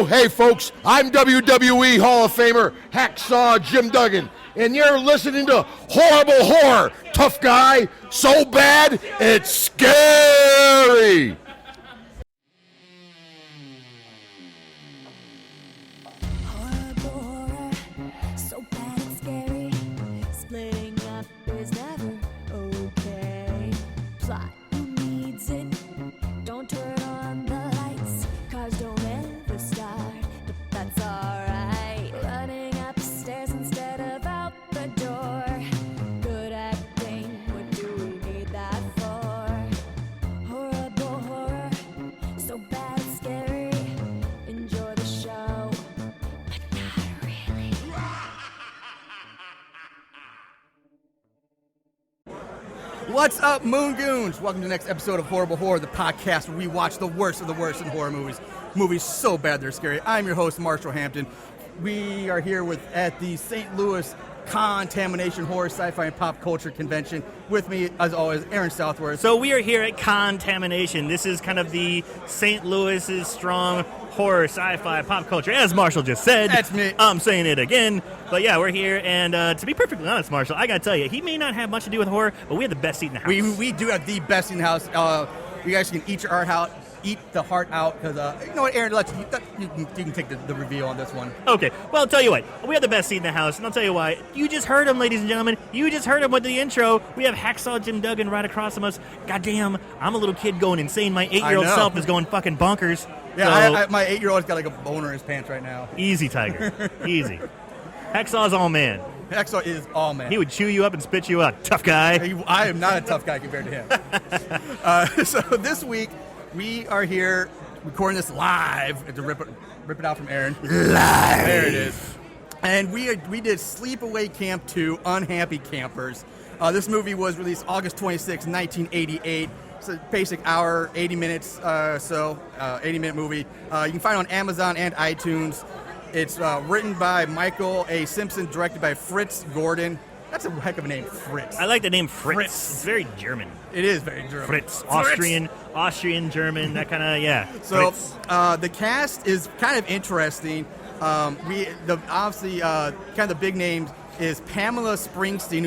Oh, hey, folks, I'm WWE Hall of Famer Hacksaw Jim Duggan, and you're listening to Horrible Horror. Tough guy, so bad, it's scary. What's up, Moon Goons? Welcome to the next episode of Horrible Horror, the podcast where we watch the worst of the worst in horror movies. Movies so bad they're scary. I'm your host, Marshall Hampton. We are here at the St. Louis Con-taminatio Horror, Sci-Fi, and Pop Culture Convention. With me, as always, Aaron Southworth. So we are here at Con-taminatio. This is kind of the St. Louis's strong horror, sci-fi, pop culture, as Marshall just said. That's me. I'm saying it again. But yeah, we're here, and to be perfectly honest, Marshall, I gotta tell you, he may not have much to do with horror, but we have the best seat in the house. We do have the best seat in the house. You guys can eat the heart out, because, you know what, Aaron, you can take the reveal on this one. Okay, well, I'll tell you what, we have the best seat in the house, and I'll tell you why. You just heard him, ladies and gentlemen. You just heard him with the intro. We have Hacksaw Jim Duggan right across from us. Goddamn, I'm a little kid going insane. My 8-year-old self is going fucking bonkers. Yeah, my 8-year-old's got like a boner in his pants right now. Easy, Tiger. Easy. Hacksaw's all man. Hacksaw is all man. He would chew you up and spit you out. Tough guy. I am not a tough guy compared to him. So this week, we are here recording this live. To rip it out from Aaron. Live. There it is. And we did Sleepaway Camp 2, Unhappy Campers. This movie was released August 26, 1988. It's a basic hour, 80 minutes, 80-minute movie. You can find it on Amazon and iTunes. It's written by Michael A. Simpson, directed by Fritz Gordon. That's a heck of a name, Fritz. I like the name Fritz. It's very German. It is very German. Fritz. Austrian, German, that kind of, yeah. So Fritz. The cast is kind of interesting. Obviously, kind of the big names is Pamela Springsteen,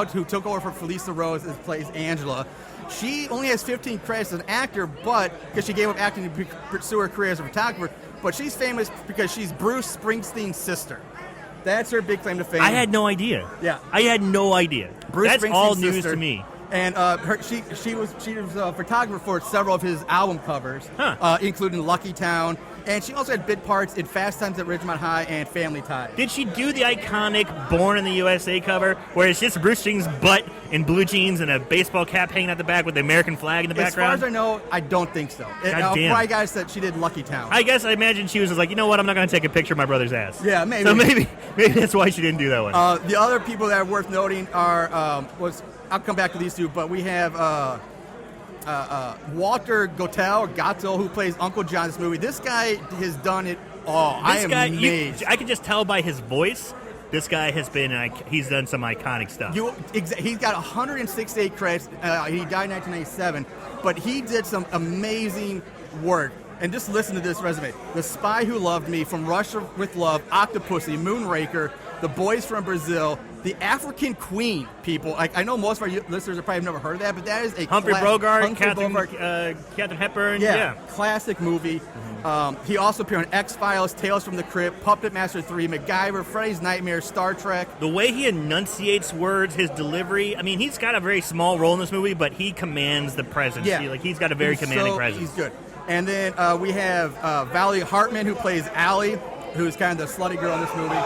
who took over for Felissa Rose, plays Angela. She only has 15 credits as an actor, but because she gave up acting to pursue her career as a photographer. But she's famous because she's Bruce Springsteen's sister. That's her big claim to fame. I had no idea. Yeah, I had no idea. Bruce That's Springsteen's all news sister. to me. And she was a photographer for several of his album covers, including Lucky Town. And she also had bit parts in Fast Times at Ridgemont High and Family Ties. Did she do the iconic Born in the USA cover, where it's just Bruce Springsteen's butt in blue jeans and a baseball cap hanging out the back with the American flag in the background? As far as I know, I don't think so. Goddamn. Probably guys said she did Lucky Town. I guess I imagine she was just like, you know what, I'm not going to take a picture of my brother's ass. Yeah, maybe. So maybe that's why she didn't do that one. The other people that are worth noting are, I'll come back to these two, but we have Walter Gatto, who plays Uncle John in this movie. This guy has done it all. I am amazed. I can just tell by his voice, this guy has been, he's done some iconic stuff. He's got 168 credits. He died in 1997, but he did some amazing work. And just listen to this resume. The Spy Who Loved Me, From Russia with Love, Octopussy, Moonraker, The Boys from Brazil, The African Queen, people. I know most of our listeners have probably never heard of that, but that is a Humphrey Bogart, Katharine Hepburn. Yeah. Classic movie. Mm-hmm. He also appeared on X-Files, Tales from the Crypt, Puppet Master 3, MacGyver, Freddy's Nightmare, Star Trek. The way he enunciates words, his delivery, I mean, he's got a very small role in this movie, but he commands the presence. Yeah. He's got a very commanding presence. He's good. And then we have Valerie Hartman, who plays Allie, who's kind of the slutty girl in this movie.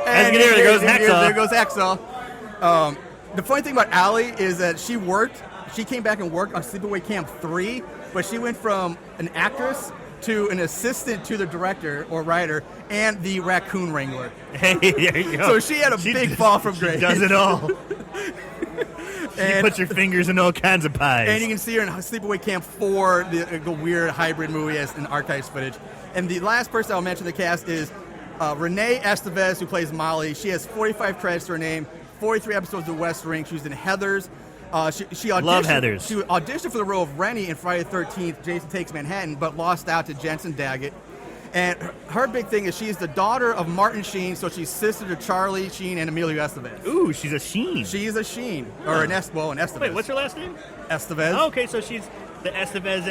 And there goes Hacksaw. There goes Hacksaw. The funny thing about Allie is that she came back and worked on Sleepaway Camp 3, but she went from an actress to an assistant to the director or writer and the raccoon wrangler. Hey, there you go. So she had a big fall from grace. She does it all. She puts her fingers in all kinds of pies. And you can see her in Sleepaway Camp 4, the weird hybrid movie as in archives footage. And the last person I'll mention in the cast is Renee Estevez, who plays Molly. She has 45 credits to her name, 43 episodes of West Wing. She was in Heathers. She auditioned, Love Heathers. She auditioned for the role of Rennie in Friday the 13th, Jason Takes Manhattan, but lost out to Jensen Daggett. And her big thing is she's the daughter of Martin Sheen, so she's sister to Charlie Sheen and Emilio Estevez. Ooh, she's a Sheen. She's a Sheen, or an Estevez. Wait, what's her last name? Estevez. Oh, okay, so she's the Estevez.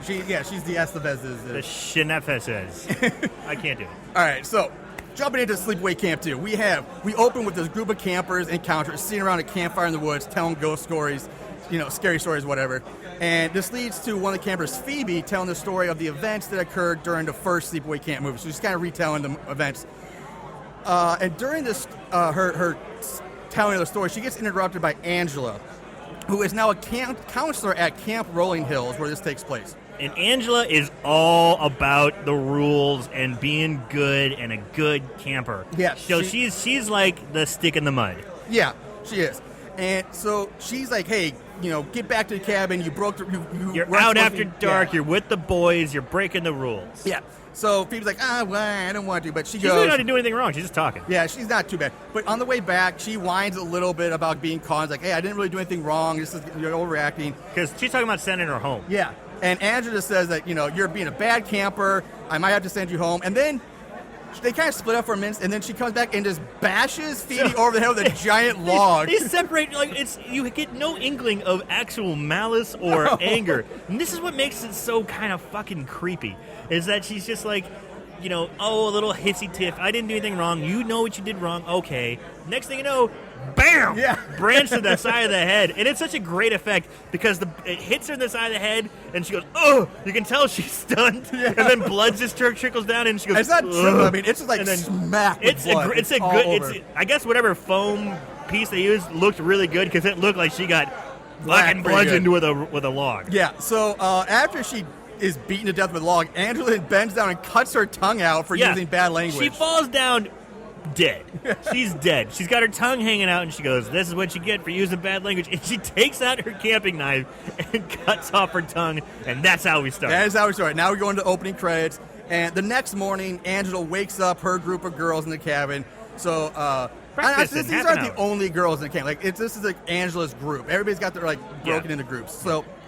She's the Estevez's. The Shinefeses. I can't do it. All right, so jumping into Sleepaway Camp 2, we open with this group of campers and counters sitting around a campfire in the woods, telling ghost stories, scary stories, whatever. And this leads to one of the campers, Phoebe, telling the story of the events that occurred during the first Sleepaway Camp movie. So she's kind of retelling the events. And during this, her telling of the story, she gets interrupted by Angela, who is now a counselor at Camp Rolling Hills, where this takes place. And Angela is all about the rules and being good and a good camper. Yeah. So she's like the stick in the mud. Yeah, she is. And so she's like, hey, get back to the cabin. You broke the... You're out after dark. Yeah. You're with the boys. You're breaking the rules. Yeah. So Phoebe's like, well, I don't want to. But she's really not doing anything wrong. She's just talking. Yeah, she's not too bad. But on the way back, she whines a little bit about being caught. It's like, hey, I didn't really do anything wrong. You're overreacting. Because she's talking about sending her home. Yeah. And Angela says that, you're being a bad camper. I might have to send you home. And then they kind of split up for a minute, and then she comes back and just bashes Phoebe over the head with a giant log. They separate, you get no inkling of actual malice or anger. And this is what makes it so kind of fucking creepy, is that she's just like, a little hissy tiff. I didn't do anything wrong. You know what you did wrong. Okay. Next thing you know, bam! Yeah. Branch to the side of the head. And it's such a great effect because it hits her in the side of the head and she goes, oh! You can tell she's stunned. Yeah. And then blood just trickles down and she goes, it's not trickle. I mean, it's just like smack with blood. I guess whatever foam piece they used looked really good because it looked like she got fucking bludgeoned with a log. Yeah. So after she is beaten to death with a log, Angela bends down and cuts her tongue out for using bad language. She falls down dead. She's dead. She's got her tongue hanging out, and she goes, this is what you get for using bad language. And she takes out her camping knife and cuts off her tongue, and that's how we start. That is how we start. Now we go into opening credits, and the next morning, Angela wakes up her group of girls in the cabin. So, these aren't the only girls in the camp. This is Angela's group. Everybody's got their broken into groups.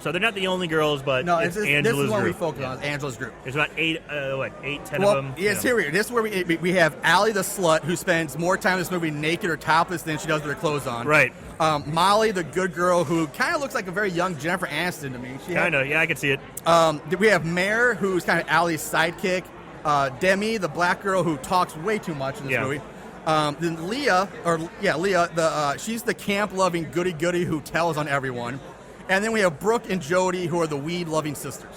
So they're not the only girls, but it's Angela's this is what group. we focus on, is Angela's group. There's about 10 of them. Yes, here we are. This is where we have Allie the slut, who spends more time in this movie naked or topless than she does with her clothes on. Right. Molly, the good girl, who kind of looks like a very young Jennifer Aniston to me. Kind of, yeah, I can see it. We have Mare, who's kind of Allie's sidekick. Demi, the black girl who talks way too much in this movie. Then Leah, she's the camp-loving goody-goody who tells on everyone. And then we have Brooke and Jody, who are the weed-loving sisters.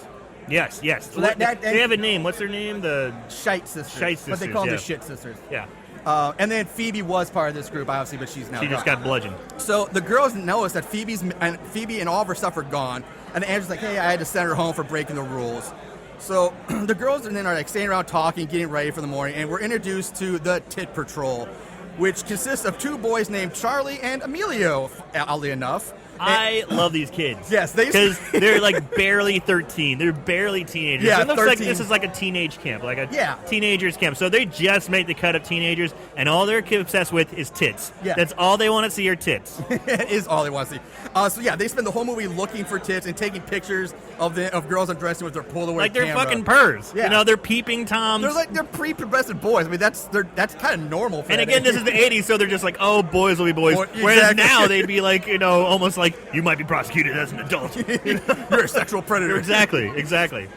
Yes. So they have a name. What's their name? The Shite Sisters. Shite Sisters, but they call them the Shit Sisters. Yeah. And then Phoebe was part of this group, obviously, but she's now She just got bludgeoned. So the girls notice that Phoebe and all of her stuff are gone. And Angela's like, hey, I had to send her home for breaking the rules. So the girls then are staying around talking, getting ready for the morning, and we're introduced to the Tit Patrol, which consists of two boys named Charlie and Emilio, oddly enough. I love these kids. Yes, because they're barely 13. They're barely teenagers. Yeah, it looks 13. like this is like a teenage camp, teenagers camp. So they just make the cut of teenagers, and all they're obsessed with is tits. Yeah. That's all they want to see are tits. It is all they want to see. They spend the whole movie looking for tits and taking pictures of girls undressing with their Polaroid they're camera. fucking purs. Yeah. They're peeping toms. They're pre-pubescent boys. I mean, that's kind of normal. And again, this is the 80s, so they're just like, oh, boys will be boys. Whereas now they'd be like, almost like, you might be prosecuted as an adult. You're a sexual predator. Exactly.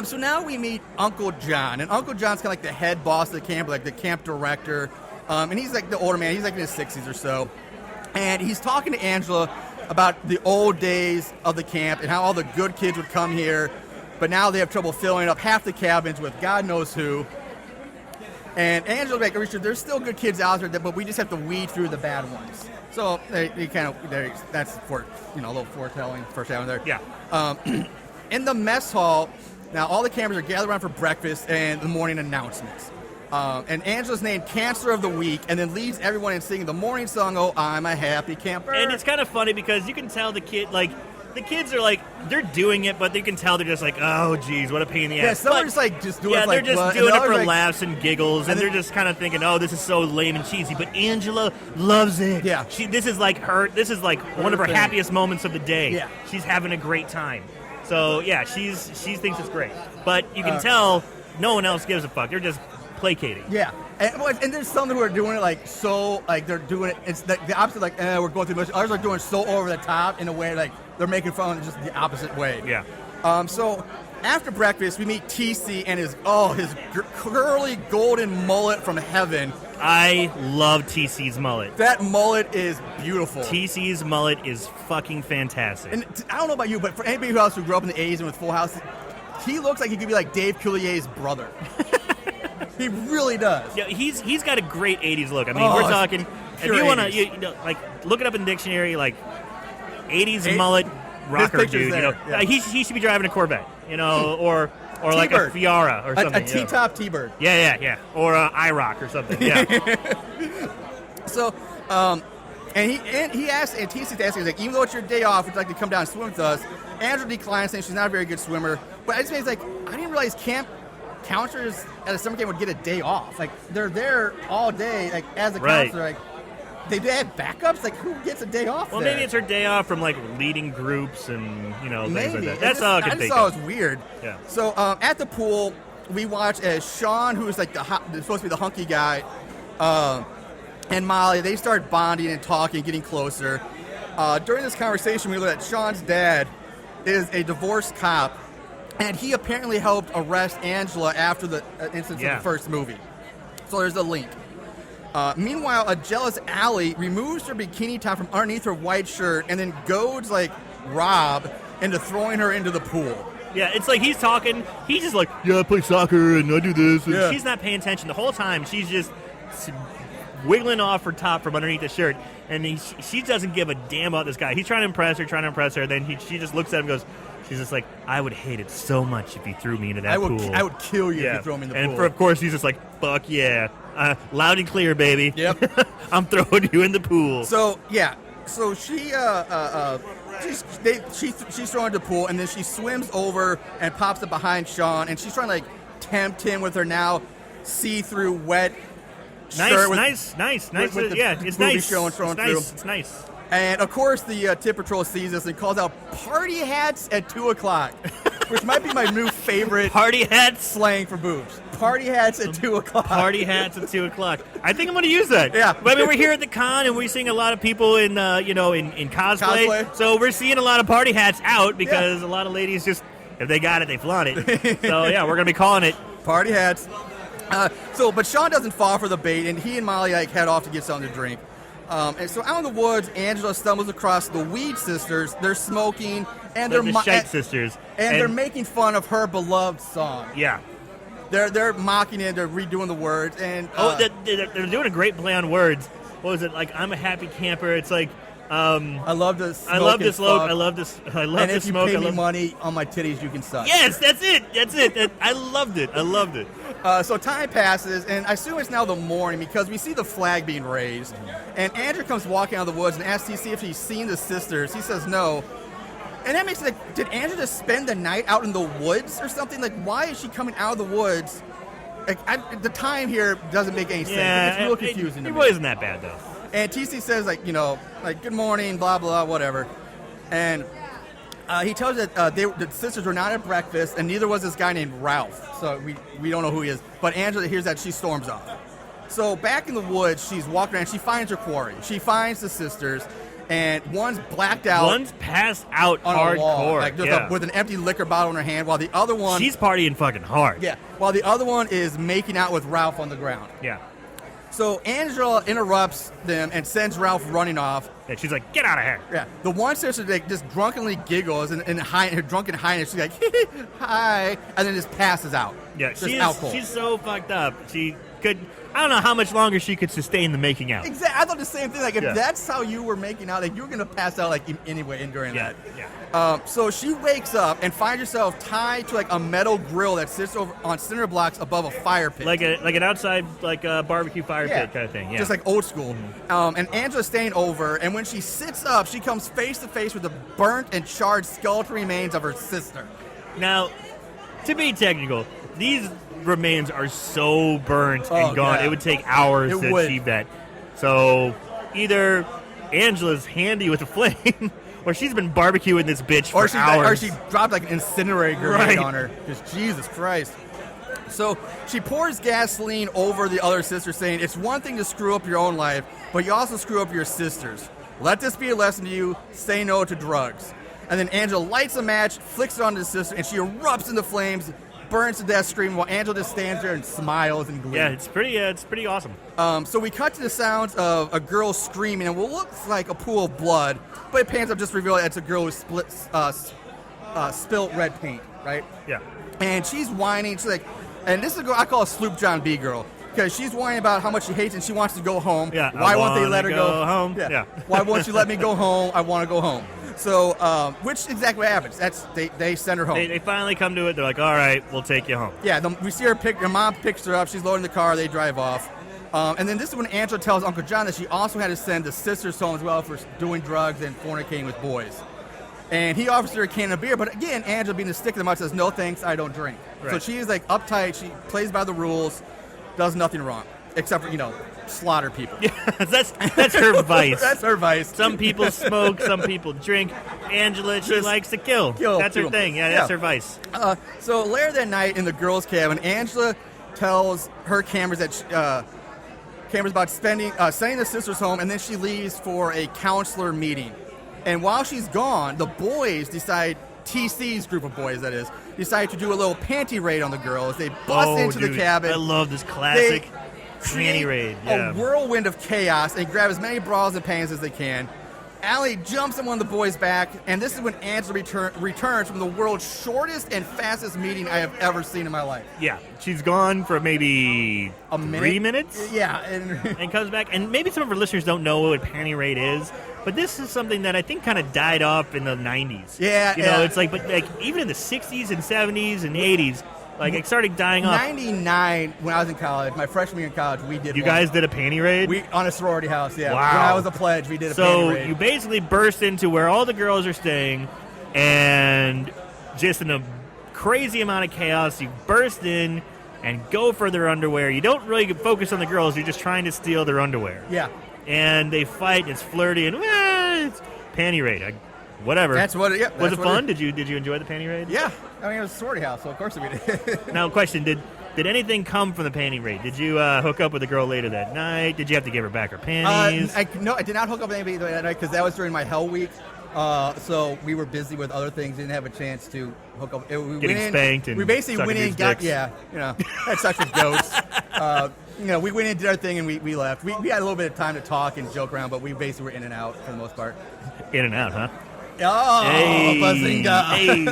So now we meet Uncle John, and Uncle John's kind of like the head boss of the camp, like the camp director, and he's like the older man. He's like in his 60s or so, and he's talking to Angela about the old days of the camp and how all the good kids would come here, but now they have trouble filling up half the cabins with God knows who. And Angela's like, Richard, there's still good kids out there, but we just have to weed through the bad ones. So that's for a little foretelling there. Yeah. In the mess hall, now all the cameras are gathered around for breakfast and the morning announcements. And Angela's named Cancer of the Week, and then leads everyone in singing the morning song, "Oh, I'm a Happy Camper." And it's kind of funny because you can tell the kids are they're doing it, but you can tell they're just like, oh, geez, what a pain in the ass. Yeah, some are just doing it. Yeah, they're just doing it for laughs and giggles, and then, they're just kind of thinking, oh, this is so lame and cheesy. But Angela loves it. Yeah. This is like one of her happiest moments of the day. Yeah. She's having a great time. So, yeah, she thinks it's great. But you can tell no one else gives a fuck. They're just placating. Yeah. And there's some who are doing it like so, like they're doing it. It's the opposite, like we're going through the motion. Others are doing it so over the top in a way like they're making fun of just the opposite way. Yeah. So after breakfast, we meet TC and his curly golden mullet from heaven. I love TC's mullet. That mullet is beautiful. TC's mullet is fucking fantastic. And I don't know about you, but for anybody else who grew up in the 80s and with Full House, he looks like he could be like Dave Coullier's brother. He really does. Yeah, he's got a great 80s look. I mean, we're talking, if you want to, like, look it up in the dictionary, like, 80s mullet rocker dude. You know, yeah. He should be driving a Corvette, you know, or like a Fiara or something. A T-top T-Bird. Yeah. Or a IROC or something, yeah. So, and he asked, and TC's asking, like, even though it's your day off, would you like to come down and swim with us? Andrew declines, saying she's not a very good swimmer. But I just mean, like, I didn't realize camp counselors at a summer camp would get a day off. Like, they're there all day, like, as a counselor, like, they have backups? Like, who gets a day off Well, there? maybe it's her day off from, like, leading groups and, you know, things like that. That's just, all I can just think thought of. it was weird. Yeah. So, at the pool, we watch as Sean, who's, like, supposed to be the hunky guy, and Molly, they start bonding and talking, getting closer. During this conversation, we learn that Sean's dad is a divorced cop, and he apparently helped arrest Angela after the incident of the first movie. So there's a link. Meanwhile, a jealous Allie removes her bikini top from underneath her white shirt and then goads, like, Rob into throwing her into the pool. Yeah, it's like he's talking. He's just like, yeah, I play soccer and I do this. And Yeah. she's not paying attention the whole time. She's just wiggling off her top from underneath the shirt. And she doesn't give a damn about this guy. He's trying to impress her. Then she just looks at him and goes, she's just like, I would hate it so much if you threw me into that pool. I would kill you if you throw me in the pool. And of course, he's just like, fuck yeah. Loud and clear, baby. Yep. I'm throwing you in the pool. So, yeah. So she's thrown into the pool, and then she swims over and pops up behind Sean, and she's trying to, like, tempt him with her now see-through wet shirt. Nice. With the Yeah, it's booby nice. showing through. It's nice. And, of course, the tip patrol sees this and calls out party hats at 2 o'clock, which might be my new favorite Party hats? slang for boobs. Party hats at 2 o'clock. Party hats at 2 o'clock. I think I'm going to use that. Yeah. I mean, we're here at the con, and we're seeing a lot of people in cosplay. So we're seeing a lot of party hats out because a lot of ladies just, if they got it, they flaunt it. So, yeah, we're going to be calling it. Party hats. But Sean doesn't fall for the bait, and he and Molly, like, head off to get something to drink. And so out in the woods, Angela stumbles across the Weed Sisters. They're smoking, and The Shite Sisters. And they're making fun of her beloved song. Yeah. They're mocking it. They're redoing the words. And they're doing a great play on words. What was it? Like, I'm a happy camper. It's like, I love this. I love this smoke. I love this. I love and this if smoke. you pay me money on my titties, you can suck. Yes, that's it. I loved it. So time passes, and I assume it's now the morning because we see the flag being raised. And Andrew comes walking out of the woods and asks TC if he's seen the sisters. He says no. And that makes it like, did Andrew just spend the night out in the woods or something? Like, why is she coming out of the woods? Like, the time here doesn't make any sense. Yeah, it's real confusing to it me. wasn't that bad, though. And TC says, like, good morning, blah, blah, whatever. And he tells her that the sisters were not at breakfast, and neither was this guy named Ralph. So we don't know who he is. But Angela hears that, she storms off. So back in the woods, she's walking around. She finds her quarry. She finds the sisters, and one's blacked out. One's passed out on a wall, hardcore. like with an empty liquor bottle in her hand, while the other one... She's partying fucking hard. Yeah, while the other one is making out with Ralph on the ground. Yeah. So Angela interrupts them and sends Ralph running off. And she's like, get out of here. Yeah. The one sister like, just drunkenly giggles and her drunken highness. She's like, hi, and then just passes out. Yeah, just she's so fucked up. She could... I don't know how much longer she could sustain the making out. Exactly. I thought the same thing. Like, if that's how you were making out, like, you were going to pass out, like, anyway during that. Yeah. So she wakes up and finds herself tied to, like, a metal grill that sits over on cinder blocks above a fire pit. Like an outside, like a barbecue fire pit kind of thing. Yeah. Just like old school. Mm-hmm. And Angela's staying over, and when she sits up, she comes face to face with the burnt and charred skeletal remains of her sister. Now, to be technical, these remains are so burnt and gone. Yeah. It would take hours to achieve that. So either Angela's handy with a flame, or she's been barbecuing this bitch for hours. Or she dropped like an incinerator grenade on her. Just Jesus Christ. So she pours gasoline over the other sister, saying, it's one thing to screw up your own life, but you also screw up your sister's. Let this be a lesson to you. Say no to drugs. And then Angela lights a match, flicks it onto the sister, and she erupts into flames, burns to death, screaming, while Angela just stands there and smiles and glee. Yeah, it's pretty awesome. So we cut to the sounds of a girl screaming, and what looks like a pool of blood, but it pans up just to reveal it's a girl who spilt red paint, right? Yeah. And she's whining. She's like, and this is a girl I call a Sloop John B girl, because she's whining about how much she hates and she wants to go home. Yeah. Why won't they let her go home? Yeah. Why won't you let me go home? I want to go home. So, which is exactly what happens. They send her home. They finally come to it. They're like, all right, we'll take you home. Yeah, we see her mom picks her up. She's loading the car. They drive off. And then this is when Angela tells Uncle John that she also had to send the sisters home as well for doing drugs and fornicating with boys. And he offers her a can of beer, but again, Angela, being the stick in the mud, says, no thanks, I don't drink. Right. So she is like uptight. She plays by the rules, does nothing wrong, except for, slaughter people. Yeah, that's her vice. That's her vice. Some people smoke, some people drink. Angela, she likes to kill. That's her thing. Yeah, that's her vice. So later that night in the girls' cabin, Angela tells her cameras that cameras about sending the sisters home, and then she leaves for a counselor meeting. And while she's gone, the boys decide, TC's group of boys, that is, decide to do a little panty raid on the girls. They bust into the cabin. I love this classic panty raid. Yeah. A whirlwind of chaos, and grab as many bras and panties as they can. Allie jumps on one of the boys' back, and this is when Angela returns from the world's shortest and fastest meeting I have ever seen in my life. Yeah, she's gone for maybe a minute? 3 minutes. Yeah, and comes back. And maybe some of our listeners don't know what panty raid is, but this is something that I think kind of died off in the 90s. Yeah, it's like, but like even in the 60s and 70s and 80s, like it started dying off. 99, when I was in college, my freshman year in college, we did. You guys did a panty raid? We on a sorority house, yeah. Wow. When I was a pledge, we did a panty raid. So you basically burst into where all the girls are staying, and just in a crazy amount of chaos, you burst in and go for their underwear. You don't really focus on the girls. You're just trying to steal their underwear. Yeah. And they fight. And it's flirty and it's panty raid. Whatever. That's what it. Yeah, was it fun? Did you enjoy the panty raid? Yeah. I mean, it was a sorority house, so of course we did. Now, question: Did anything come from the panty raid? Did you hook up with a girl later that night? Did you have to give her back her panties? No, I did not hook up with anybody that night because that was during my hell week. So we were busy with other things. Didn't have a chance to hook up. Getting spanked and we basically went in, had sex with goats. We went in, did our thing, and we left. We had a little bit of time to talk and joke around, but we basically were in and out for the most part. In and out, huh? Oh, hey, Bazinga! Hey.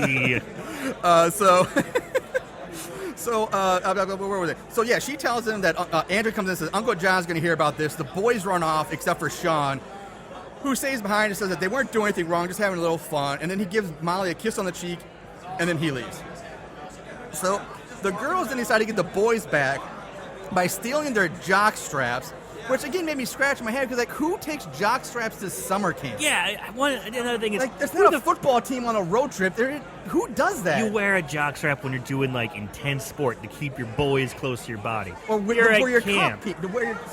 Where was it? So yeah, she tells him that Andrew comes in and says Uncle John's going to hear about this. The boys run off except for Sean, who stays behind and says that they weren't doing anything wrong, just having a little fun. And then he gives Molly a kiss on the cheek, and then he leaves. So the girls then decide to get the boys back by stealing their jock straps, which again made me scratch my head because who takes jock straps to summer camp? Yeah, another thing is there's not a football team on a road trip. Who does that? You wear a jock strap when you're doing intense sport to keep your boys close to your body. Or you're at your camp.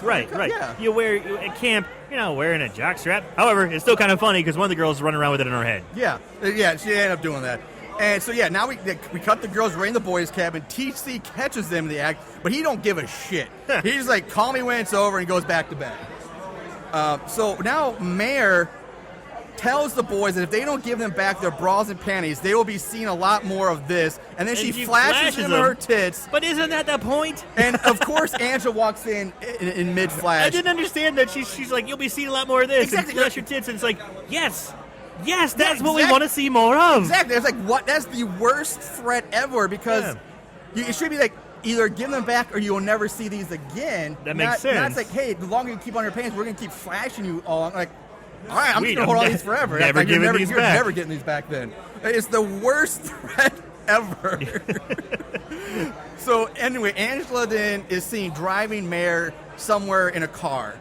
Right. Yeah. You wear at camp. You're not wearing a jock strap. However, it's still kind of funny because one of the girls running around with it in her head. Yeah. She ended up doing that. And so, now we cut the girls right in the boys' cabin. TC catches them in the act, but he don't give a shit. He's like, call me when it's over, and goes back to bed. So now Mare tells the boys that if they don't give them back their bras and panties, they will be seeing a lot more of this. And then she flashes them her tits. But isn't that the point? And, of course, Angela walks in mid-flash. I didn't understand that. She's like, you'll be seeing a lot more of this. Exactly. And flash your tits, and it's like, yes, that's what we want to see more of. Exactly. It's like, what? That's the worst threat ever because it should be like, either give them back or you will never see these again. That makes sense. Not it's like, hey, the longer you keep on your pants, we're going to keep flashing you all. Like, all right, I'm just going to hold all these forever. You're never getting these back then. It's the worst threat ever. So anyway, Angela then is seen driving Mare somewhere in a car.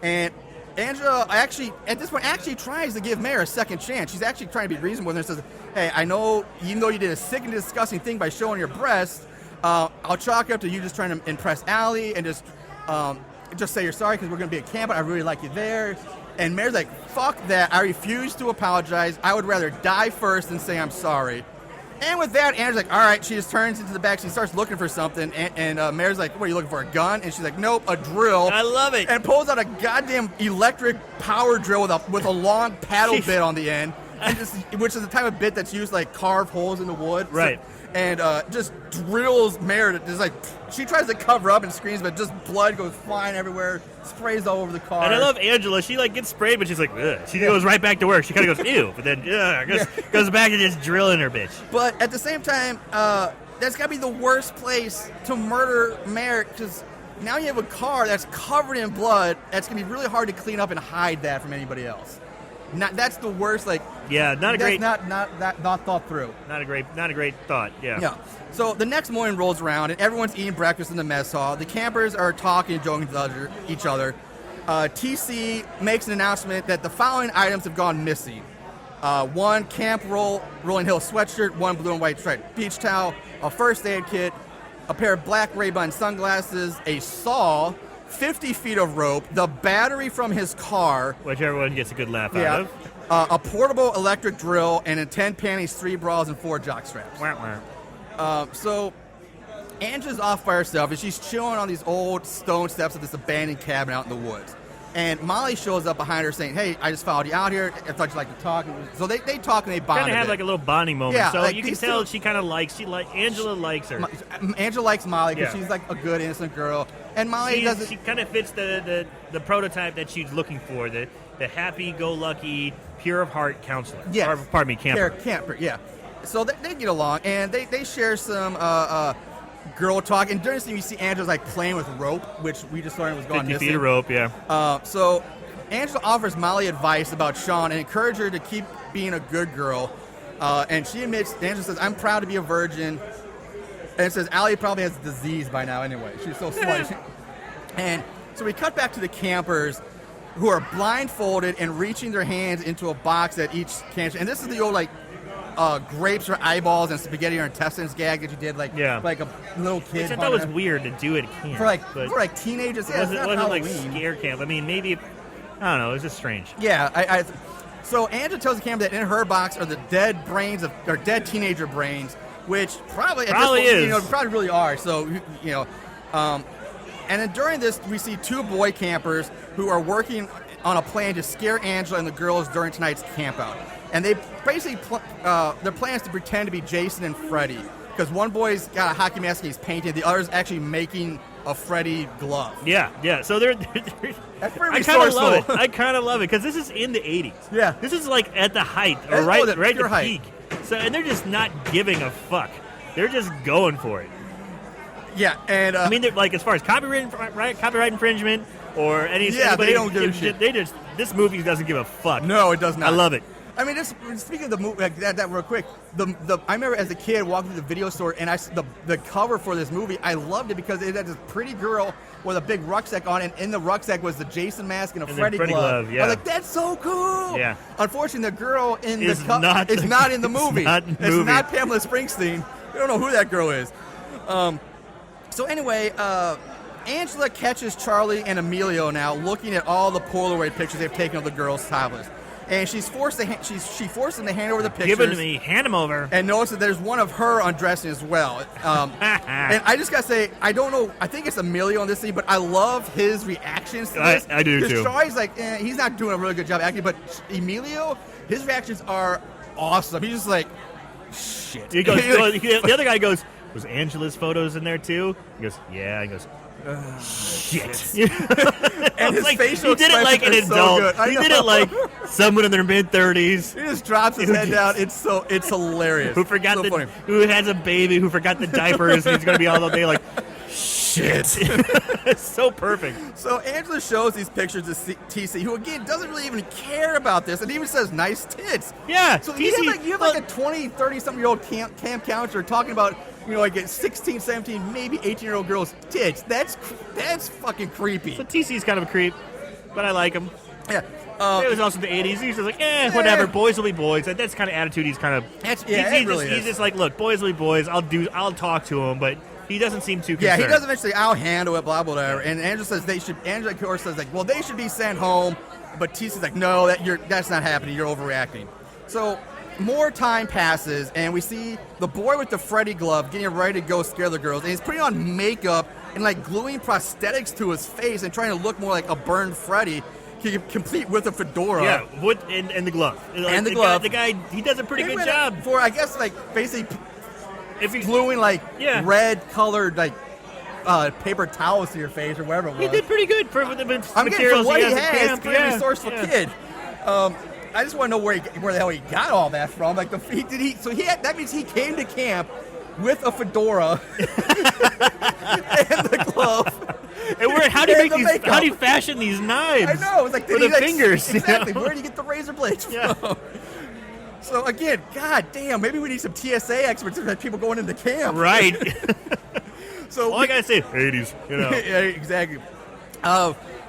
And Angela at this point tries to give Mare a second chance. She's actually trying to be reasonable and says, hey, I know, even though you did a sick and disgusting thing by showing your breasts, I'll chalk it up to you just trying to impress Allie and just say you're sorry because we're going to be at camp, but I really like you there. And Mare's like, fuck that. I refuse to apologize. I would rather die first than say I'm sorry. And with that, Angela's like, all right. She just turns into the back. She starts looking for something. And Mary's like, what are you looking for, a gun? And she's like, nope, a drill. I love it. And pulls out a goddamn electric power drill with a long paddle bit on the end, which is the type of bit that's used to like carve holes in the wood. Right. And just drills Mary. Just like she tries to cover up and screams, but just blood goes flying everywhere, sprays all over the car. And I love Angela. She like gets sprayed, but she's like, ugh. She goes right back to work. She kind of goes, ew, but then goes back to just drilling her bitch. But at the same time, that's got to be the worst place to murder Merrick, because now you have a car that's covered in blood. That's going to be really hard to clean up and hide that from anybody else. That's the worst. Like, yeah, not a great. Not thought through. Not a great thought. Yeah. Yeah. So the next morning rolls around and everyone's eating breakfast in the mess hall. The campers are talking and joking with each other. TC makes an announcement that the following items have gone missing: one Camp Rolling Hill sweatshirt, one blue and white striped beach towel, a first aid kit, a pair of black Ray-Ban sunglasses, a saw, 50 feet of rope, the battery from his car, which everyone gets a good laugh out of, a portable electric drill, and in 10 panties, 3 bras, and 4 jock straps. So Angela's off by herself, and she's chilling on these old stone steps of this abandoned cabin out in the woods. And Molly shows up behind her saying, hey, I just followed you out here. I thought you'd like to talk. So they talk and they bond. Kind of have like a little bonding moment. Yeah, so like you can tell she kind of likes, Angela likes her. Angela likes Molly because she's like a good, innocent girl. And Molly doesn't. She kind of fits the prototype that she's looking for, the happy-go-lucky, pure of heart counselor. Yes. Or, pardon me, camper. Camper, yeah. So they get along, and they share some girl talk. And during this scene, you see Angela's like playing with rope, which we just learned was gone 50 missing. feet of rope, yeah. So Angela offers Molly advice about Sean and encourages her to keep being a good girl. And she admits, Angela says, I'm proud to be a virgin. And it says, Allie probably has a disease by now anyway. She's so slight. And so we cut back to the campers who are blindfolded and reaching their hands into a box at each cancer. And this is the old, like, grapes or eyeballs and spaghetti or intestines gag that you did, like a little kid. Which I thought was weird to do at camp. For like teenagers. Yeah, it wasn't like scare camp. I mean, maybe, I don't know, it was just strange. Yeah, so Angela tells the camper that in her box are the dead brains or dead teenager brains, which probably probably really are. So and then during this, we see 2 boy campers who are working on a plan to scare Angela and the girls during tonight's campout. And they basically their plan is to pretend to be Jason and Freddy, because one boy's got a hockey mask and he's painting, the other's actually making a Freddy glove. Yeah. So they're that's pretty I kind of love it because this is in the 80s. Yeah. This is like at the height or right at the peak. So and they're just not giving a fuck. They're just going for it. Yeah, and I mean, like as far as copyright infringement or any they don't give a shit. This movie doesn't give a fuck. No, it does not. I love it. I mean, speaking of the movie, like that real quick, I remember as a kid walking through the video store, and the cover for this movie, I loved it because it had this pretty girl with a big rucksack on, and in the rucksack was the Jason mask and a Freddy glove. Yeah. I was like, that's so cool. Yeah. Unfortunately, the girl in is the not in the movie. It's not Pamela Springsteen. We don't know who that girl is. So anyway, Angela catches Charlie and Emilio now looking at all the Polaroid pictures they've taken of the girls topless. And she forced them to hand over the pictures. Give it to me. Hand them over. And notice that there's one of her undressing as well. And I just got to say, I don't know. I think it's Emilio in this scene, but I love his reactions to this. I do, too. Because Charlie's like, he's not doing a really good job acting. But Emilio, his reactions are awesome. He's just like, shit. He goes, the other guy goes, was Angela's photos in there, too? He goes, yeah. He goes, shit. And his facial he did it like an adult. So he did it like someone in their mid-30s. He just drops his head down. It's hilarious. Who has a baby, who forgot the diapers, and he's going to be all day like, shit. It's so perfect. So Angela shows these pictures to TC, who again doesn't really even care about this, and even says nice tits. Yeah. So you have like a 20, 30-something-year-old camp counselor talking about, like a 16, 17, maybe 18-year-old girl's tits. That's fucking creepy. So TC's kind of a creep, but I like him. Yeah. It was also the 80s. He's just like, whatever. Boys will be boys. That's kind of attitude he's kind of. He's just like, look, boys will be boys. I'll talk to him, but he doesn't seem too concerned. Yeah, he does eventually. I'll handle it. Blah blah whatever. And Angela says they should. Angela of course says like, well, they should be sent home. But TC's like, no, that's not happening. You're overreacting. So more time passes, and we see the boy with the Freddy glove getting ready to go scare the girls, and he's putting on makeup and like gluing prosthetics to his face and trying to look more like a burned Freddy, complete with a fedora. Yeah, and the glove. And the glove. The guy, he does a pretty good job. For, I guess, like, basically if he's gluing, like, red-colored, like, paper towels to your face or whatever it was. He did pretty good for the materials materials for what he he has at has. camp. Pretty resourceful kid. I just want to know where the hell he got all that from. Like, that means he came to camp with a fedora and the glove. And how do you make these? makeup. How do you fashion these knives? I know. It's like for the fingers. Exactly. You know? Where do you get the razor blades Yeah. from? So again, god damn, maybe we need some TSA experts to people going into camp. Right. So all I gotta say, 80s. You know. Yeah, exactly.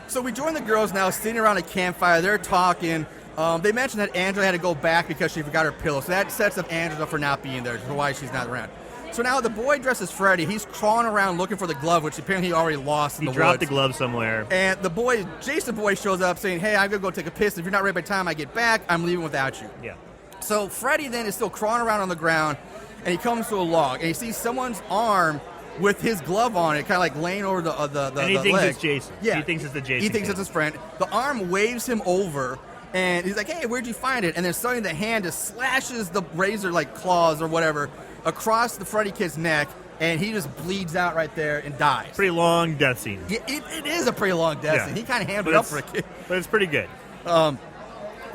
So we join the girls now, sitting around a campfire. They're talking. They mentioned that Angela had to go back because she forgot her pillow. So that sets up Angela for not being there, for why she's not around. So now the boy dressed as Freddy. He's crawling around looking for the glove, which apparently he already lost in the woods. He dropped the glove somewhere. And the boy, Jason boy, shows up saying, hey, I'm going to go take a piss. If you're not ready by the time I get back, I'm leaving without you. Yeah. So Freddy then is still crawling around on the ground, and he comes to a log, and he sees someone's arm with his glove on it, kind of like laying over the and he the thinks leg. it's Jason. Yeah. He thinks it's the Jason. He thinks kid. it's his friend. The arm waves him over, and he's like, hey, where'd you find it? And then suddenly the hand just slashes the razor, like claws or whatever, across the Freddy kid's neck, and he just bleeds out right there and dies. Pretty long death scene. Yeah, it is a pretty long death scene. He kind of hammed it up for a kid. But it's pretty good.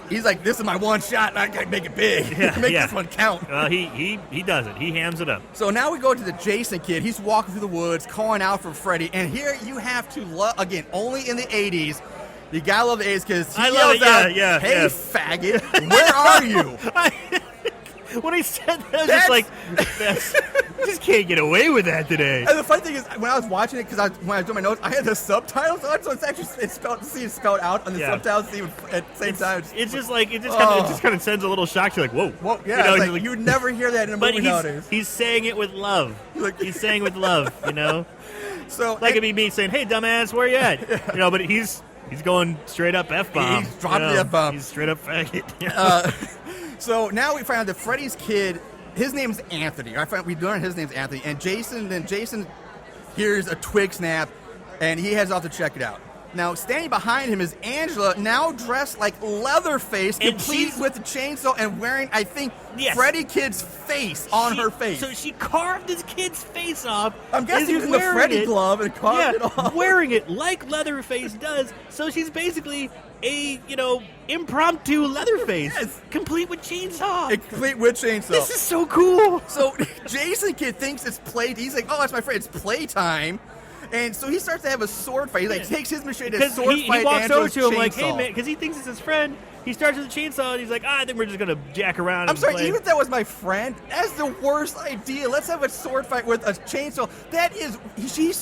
He's like, this is my one shot, and I got to make it big. Make this one count. He does it. He hams it up. So now we go to the Jason kid. He's walking through the woods, calling out for Freddy. And here you have to love, again, only in the 80s. You gotta love the 80s because he yells out, hey, faggot, where are you? When he said that, I was just like, you just can't get away with that today. And the funny thing is, when I was watching it, because when I was doing my notes, I had the subtitles on, so it's actually spelled out on the subtitles at the same time. It's just like it just kind of sends a little shock to you, like, whoa. Yeah, you know, you would never hear that in a movie nowadays. He's saying it with love. He's saying it with love, you know. So like it'd be me saying, "Hey, dumbass, where you at?" You know, but he's going straight up F-bomb. He's dropping the F-bomb. He's straight up faggot. So now we find out that Freddy's kid, his name's Anthony. We learned his name's Anthony. And Jason hears a twig snap, and he heads off to check it out. Now, standing behind him is Angela, now dressed like Leatherface, complete with the chainsaw and wearing, I think, Freddy kid's face on her face. So she carved his kid's face off. I'm guessing using the Freddy glove and carved it off. Wearing it like Leatherface does. So she's basically a, impromptu Leatherface, complete with chainsaw. Complete with chainsaw. This is so cool. So Jason kid thinks it's play. He's like, oh, that's my friend. It's playtime. And so he starts to have a sword fight. He takes his machete to sword fight. He walks over to him chainsaw. like, hey man, because he thinks it's his friend. He starts with a chainsaw and he's like, I think we're just gonna jack around. I'm sorry, even if that was my friend, that's the worst idea. Let's have a sword fight with a chainsaw. That is, she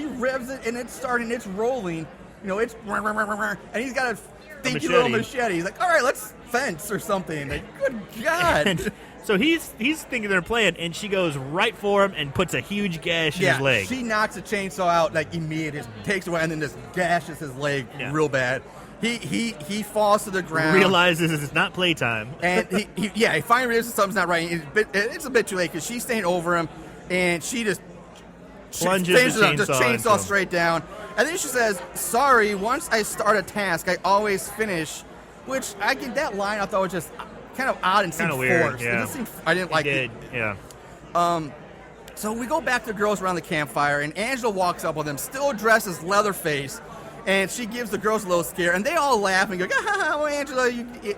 revs it and it's starting, it's rolling. It's and he's got a dinky little machete. He's like, all right, let's fence or something. Like, good God. And so he's thinking they're playing, and she goes right for him and puts a huge gash in his leg. She knocks the chainsaw out like immediately, just takes it away, and then just gashes his leg real bad. He falls to the ground. Realizes it's not playtime. And he finally realizes something's not right. It's a bit too late because she's staying over him, and she just plunges the chainsaw straight down. And then she says, sorry, once I start a task, I always finish. Which, that line I thought was just kind of odd and seemed forced. Yeah. I didn't like it. Yeah. So we go back to the girls around the campfire, and Angela walks up with them, still dressed as Leatherface, and she gives the girls a little scare, and they all laugh and go, well, Angela,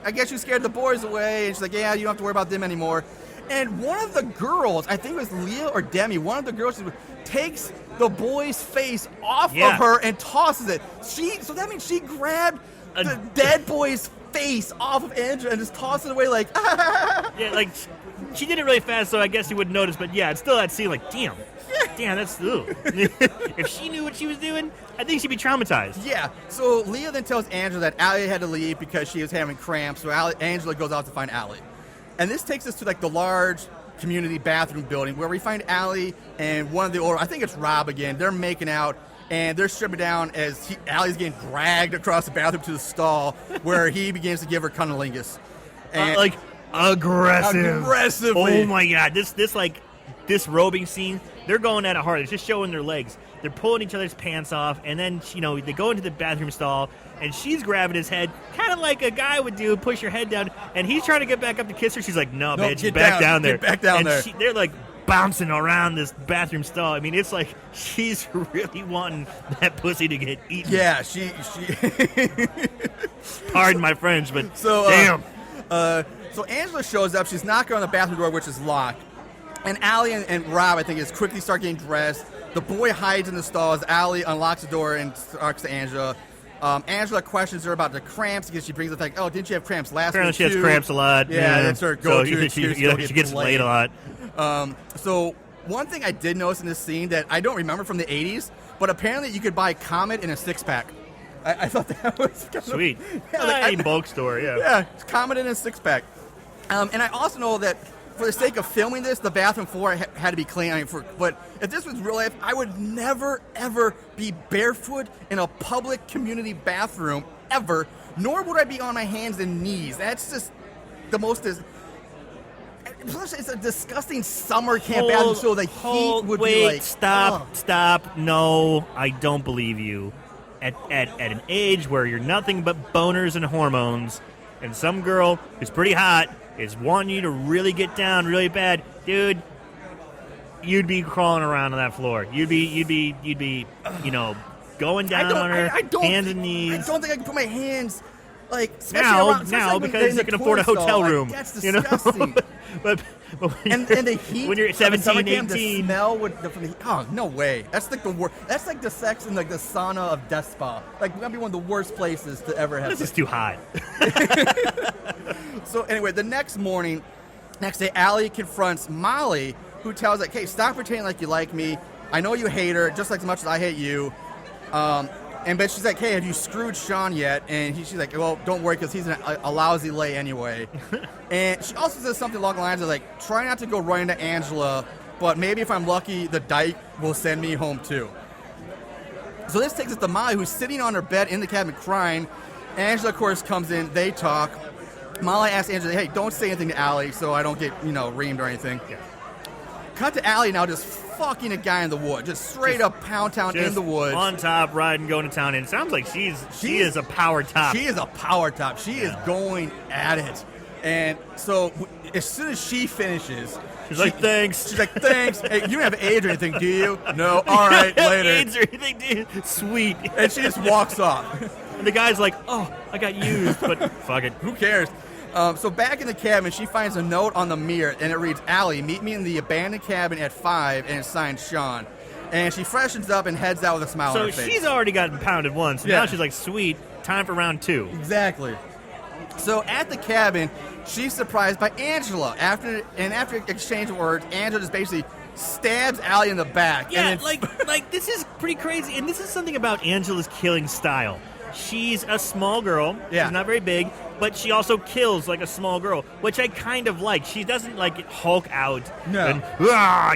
I guess you scared the boys away. And she's like, yeah, you don't have to worry about them anymore. And one of the girls, I think it was Leah or Demi, one of the girls takes the boy's face off of her and tosses it. So that means she grabbed the dead boy's face off of Angela and just tossed it away like, yeah, like she did it really fast, so I guess you wouldn't notice. But yeah, it's still that scene like, damn, that's if she knew what she was doing, I think she'd be traumatized. Yeah. So Leah then tells Angela that Allie had to leave because she was having cramps. So Angela goes out to find Allie, and this takes us to like the large community bathroom building where we find Allie and one of the older, I think it's Rob again. They're making out. And they're stripping down as Allie's getting dragged across the bathroom to the stall where he begins to give her cunnilingus. And Aggressively. Oh my god, this robing scene, they're going at it hard. It's just showing their legs. They're pulling each other's pants off, and then they go into the bathroom stall, and she's grabbing his head, kind of like a guy would do, push your head down, and he's trying to get back up to kiss her. She's like, no, bitch, get back down there. Get back down there. They're like bouncing around this bathroom stall. I mean, it's like she's really wanting that pussy to get eaten. Yeah, she. Pardon my French, but damn. So Angela shows up. She's knocking on the bathroom door, which is locked. And Allie and Rob, I think, quickly start getting dressed. The boy hides in the stalls. Allie unlocks the door and talks to Angela. Angela questions her about the cramps because she brings up like, oh, didn't you have cramps last week? Apparently she has cramps a lot. Yeah, that's her go-to. She gets laid a lot. So one thing I did notice in this scene that I don't remember from the 80s, but apparently you could buy Comet in a six-pack. I thought that was kind sweet. Of, Bulk store, yeah. Yeah, Comet in a six-pack. And I also know that for the sake of filming this, the bathroom floor had to be clean. But if this was real life, I would never, ever be barefoot in a public community bathroom, ever, nor would I be on my hands and knees. That's just the most... Plus, it's a disgusting summer camp bathroom, so the heat would be like... Stop. No, I don't believe you. At an age where you're nothing but boners and hormones, and some girl who's pretty hot is wanting you to really get down really bad, dude, you'd be crawling around on that floor. You'd be going down on her, hands and knees. I don't think I can put my hands, now because you can afford a hotel room. That's disgusting. but and the heat when you're 17, 18, the smell no way. That's like the worst. That's like the sex in like the sauna of death spa. Like that'd be one of the worst places to ever have. This is too hot. So anyway, the next day, Allie confronts Molly, who tells like, "Hey, stop pretending like you like me. I know you hate her just like as much as I hate you." But she's like, "Hey, have you screwed Sean yet?" And she's like, "Well, don't worry, because he's a lousy lay anyway." And she also says something along the lines of like, "Try not to go running to Angela, but maybe if I'm lucky, the dyke will send me home too." So this takes us to Molly, who's sitting on her bed in the cabin crying. Angela, of course, comes in. They talk. Molly asks Angela, "Hey, don't say anything to Allie so I don't get, reamed or anything." Yeah. Cut to Allie now just fucking a guy in the wood. Just straight up pound town in the woods. On top, riding, going to town. And it sounds like she is a power top. She is a power top. She is going at it. And so as soon as she finishes... She's like, thanks. Hey, you don't have AIDS or anything, do you? No. All right, later. AIDS or anything, dude. Sweet. And she just walks off. And the guy's like, oh, I got used, but fuck it. Who cares? So back in the cabin, she finds a note on the mirror, and it reads, "Allie, meet me in the abandoned cabin at 5, and it's signed Sean." And she freshens up and heads out with a smile on her face. So she's already gotten pounded once. Now she's like, sweet, time for round 2. Exactly. So at the cabin, she's surprised by Angela. After exchange of words, Angela just basically stabs Allie in the back. Yeah, and then like this is pretty crazy. And this is something about Angela's killing style. She's a small girl. Yeah. She's not very big, but she also kills like a small girl, which I kind of like. She doesn't like Hulk out and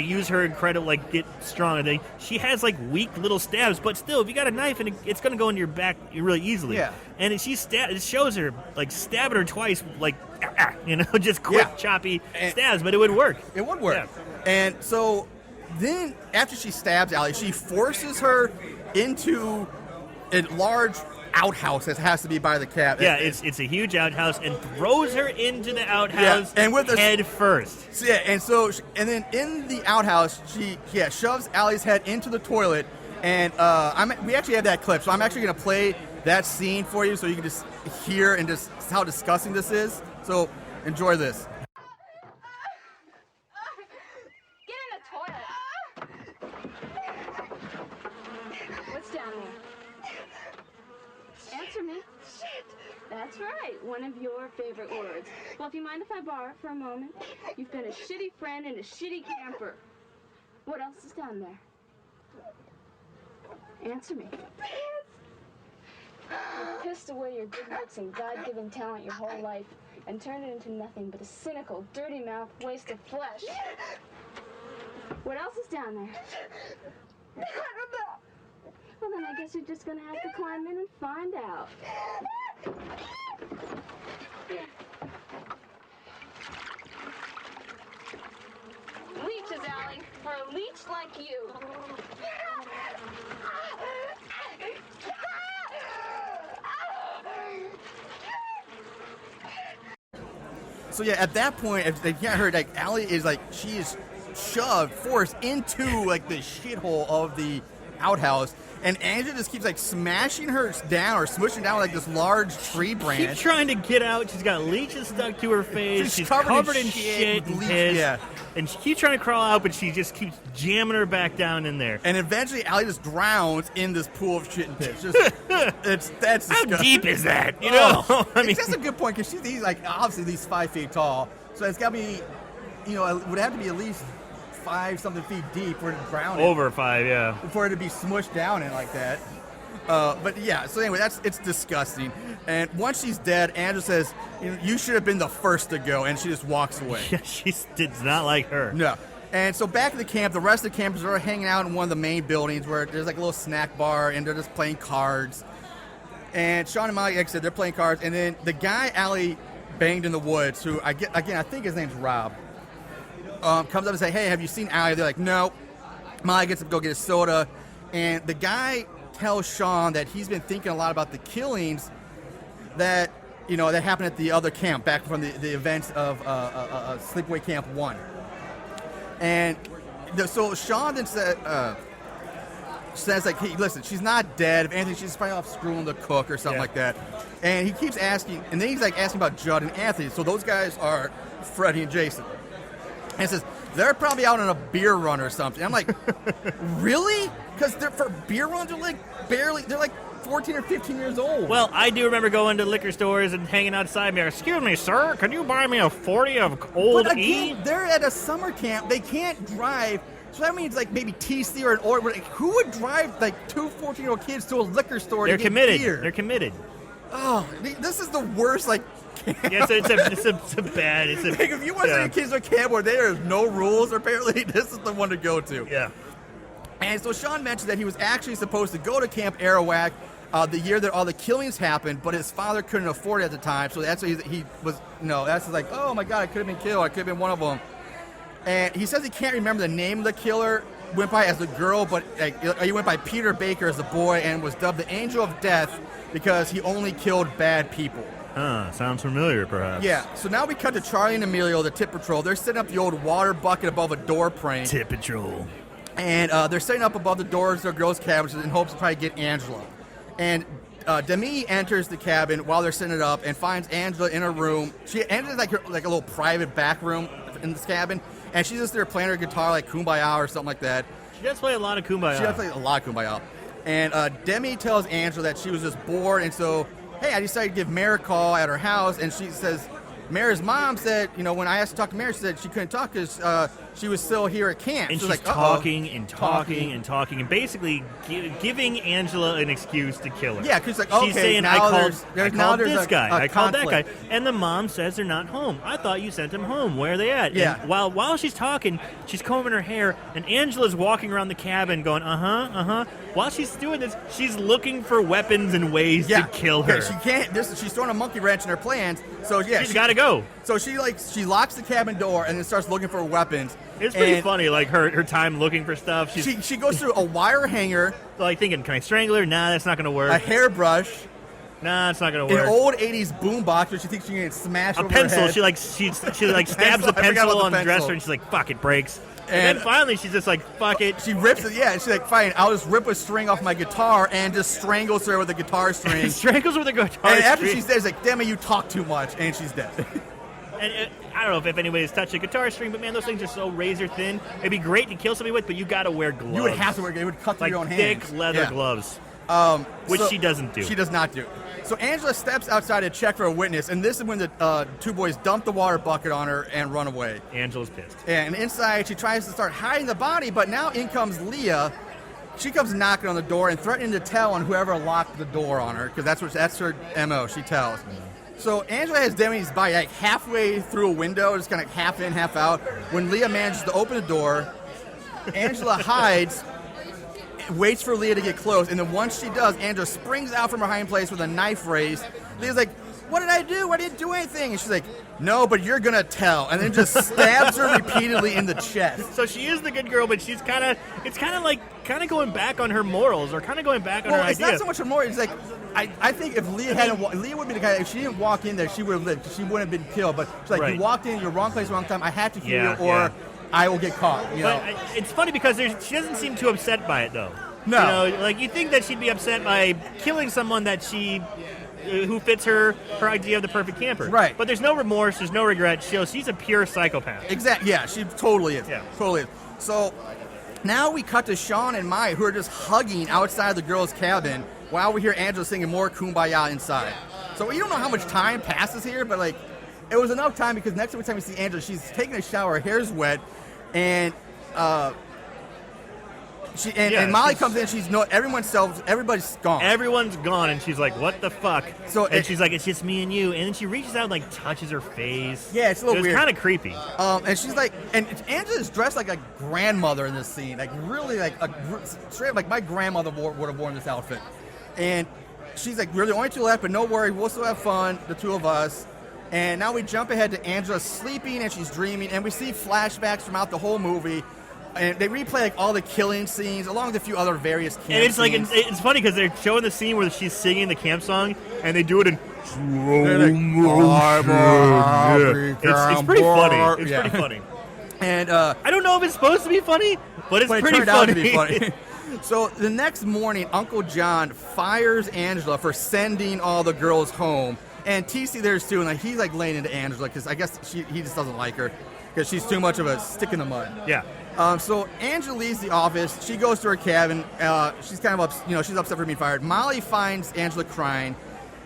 use her incredible get strong. She has like weak little stabs, but still, if you got a knife and it's going to go into your back really easily. Yeah. And it shows her like stabbing her twice, just quick choppy stabs, but it would work. It would work. Yeah. And so then after she stabs Allie, she forces her into a large outhouse that has to be by the cabin. Yeah, it's a huge outhouse and throws her into the outhouse and with head first. So, and then in the outhouse, she shoves Allie's head into the toilet, and we actually have that clip, so I'm actually going to play that scene for you so you can just hear and just how disgusting this is. So enjoy this. Get in the toilet. What's down there? Answer me. Shit. That's right. One of your favorite words. Well, if you mind if I borrow it for a moment? You've been a shitty friend and a shitty camper. What else is down there? Answer me. You pissed away your good looks and God-given talent your whole life and turned it into nothing but a cynical, dirty-mouthed waste of flesh. What else is down there? Well, then I guess you're just gonna have to climb in and find out. Sally, for a leech like you. So yeah, at that point, if they can't heard, like Allie is like she is forced into like the shithole of the outhouse, and Angela just keeps like smashing her down or smushing down with like this large tree branch. She's trying to get out. She's got leeches stuck to her face. She's covered in shit and piss. Yeah. And she keeps trying to crawl out, but she just keeps jamming her back down in there. And eventually, Allie just drowns in this pool of shit and piss. Just, that's how disgusting. deep is that? You know, I mean, that's a good point because she's like obviously at least 5 feet tall, so it's got to be, you know, it would have to be at least 5-something feet deep for it to drown. Over 5, yeah. For it to be smushed down in like that. But yeah, so anyway, it's disgusting. And once she's dead, Angela says, you should have been the first to go, and she just walks away. Yeah, she did not like her. No. And so back at the camp, the rest of the campers are hanging out in one of the main buildings where there's like a little snack bar, and they're just playing cards. And Sean and Molly, like I said, they're playing cards. And then the guy Allie banged in the woods, who I think his name's Rob, comes up and says, hey, have you seen Allie? They're like, no. Molly gets up to go get a soda. And the guy tells Sean that he's been thinking a lot about the killings that happened at the other camp back from the events of Sleepaway Camp 1. And so Sean then says like, hey, listen, she's not dead. If anything, she's probably off screwing the cook or something like that. And he keeps asking, and then he's like asking about Judd and Anthony. So those guys are Freddie and Jason. And he says, they're probably out on a beer run or something. I'm like, really? Because for beer runs, they're like 14 or 15 years old. Well, I do remember going to liquor stores and hanging outside. Excuse me, sir, can you buy me a 40 of Old But E? again, they're at a summer camp. They can't drive. So that means like maybe TC or an order. Like, who would drive like 2 14-year-old kids to a liquor store to get committed. beer? They're committed. Oh, this is the worst like camp. Yeah, so it's a bad. Like, if you want to send your kids to a camp where there is no rules, apparently this is the one to go to. Yeah. And so Sean mentioned that he was actually supposed to go to Camp Arawak the year that all the killings happened, but his father couldn't afford it at the time. So that's why he was, that's like, oh my God, I could have been killed. I could have been one of them. And he says he can't remember the name of the killer. Went by as a girl, but he went by Peter Baker as a boy and was dubbed the Angel of Death because he only killed bad people. Sounds familiar, perhaps. Yeah, so now we cut to Charlie and Emilio, the tip patrol. They're setting up the old water bucket above a door frame. Tip patrol. And they're setting up above the doors of their girls' cabins in hopes to try to get Angela. And Demi enters the cabin while they're setting it up and finds Angela in her room. She enters like a little private back room in this cabin, and she's just there playing her guitar like Kumbaya or something like that. She does play a lot of Kumbaya. She does play a lot of Kumbaya. And Demi tells Angela that she was just bored, and so, hey, I decided to give Mare a call at her house, and she says, Mare's mom said, when I asked to talk to Mare, she said she couldn't talk because she was still here at camp. And so she's like, talking and basically giving Angela an excuse to kill her. Yeah, because like, okay, she's saying, now I called there's this guy, I called that guy, conflict. and the mom says they're not home. I thought you sent them home. Where are they at? Yeah. And while she's talking, she's combing her hair, and Angela's walking around the cabin going, While she's doing this, she's looking for weapons and ways to kill her. She can't. She's throwing a monkey wrench in her plans. So yeah, she's got to go. So she locks the cabin door and then starts looking for weapons. It's pretty funny, like her time looking for stuff. She goes through a wire hanger. Like thinking, can I strangle her? Nah, that's not going to work. A hairbrush. Nah, it's not going to work. An old 80s boombox where she thinks she can smash over pencil. her head. She stabs a pencil on the dresser and she's like, fuck, it breaks. And then finally she's just like, fuck it. She rips it, and she's like, fine, I'll just rip a string off my guitar and just strangles her with a guitar string. Strangles with a guitar string. And after she says, like, damn it, you talk too much, and she's dead. And I don't know if anybody's touched a guitar string, but man, those things are so razor thin. It'd be great to kill somebody with, but you got to wear gloves. You would have to wear gloves. It would cut through your own hands. Thick leather gloves. Which she doesn't do. She does not do. So Angela steps outside to check for a witness, and this is when the two boys dump the water bucket on her and run away. Angela's pissed. And inside, she tries to start hiding the body, but now in comes Leah. She comes knocking on the door and threatening to tell on whoever locked the door on her, because that's her MO. She tells. So Angela has Demi's body like halfway through a window, just kind of half in, half out. When Leah manages to open the door, Angela hides, waits for Leah to get close, and then once she does, Angela springs out from her hiding place with a knife raised. Leah's like, what did I do? I didn't do anything. And she's like, no, but you're going to tell. And then just stabs her repeatedly in the chest. So she is the good girl, but she's kind of going back on her morals, or kind of going back on her it's ideas. not so much her morals. It's like, I think if Leah Leah would be the guy, if she didn't walk in there, she would have lived. She wouldn't have been killed. But she's like, Right. you walked in, you're wrong place, wrong time. I had to hear you, or I will get caught. You know? But it's funny because she doesn't seem too upset by it, though. No. You know, like, you think that she'd be upset by killing someone that who fits her idea of the perfect camper. Right. But there's no remorse, there's no regret. She's a pure psychopath. Exactly. Yeah, she totally is. Yeah. Totally is. So now we cut to Sean and Maya, who are just hugging outside the girls' cabin while we hear Angela singing more Kumbaya inside. So we don't know how much time passes here, but like, it was enough time because next time we see Angela, she's taking a shower, her hair's wet, and Molly comes in. Everybody's gone. Everyone's gone, and she's like, "What the fuck?" She's like, "It's just me and you." And then she reaches out and like touches her face. Yeah, it's a little weird. It's kind of creepy. And she's like, and Angela's dressed like a grandmother in this scene, like really like straight up like my grandmother would have worn this outfit. And she's like, "We're the only two left, but no worry, we'll still have fun, the two of us." And now we jump ahead to Angela sleeping and she's dreaming, and we see flashbacks throughout the whole movie. And they replay like all the killing scenes along with a few other various camp And it's like scenes. it's funny because they're showing the scene where she's singing the camp song, and they do it in slow motion. It's pretty funny. It's pretty funny. And I don't know if it's supposed to be funny, but it's it pretty turned funny. out to be funny. So the next morning, Uncle John fires Angela for sending all the girls home, and TC there's too, and like he's like laying into Angela because I guess he just doesn't like her because she's too much of a stick in the mud. Yeah. So Angela leaves the office. She goes to her cabin. She's kind of she's upset for being fired. Molly finds Angela crying,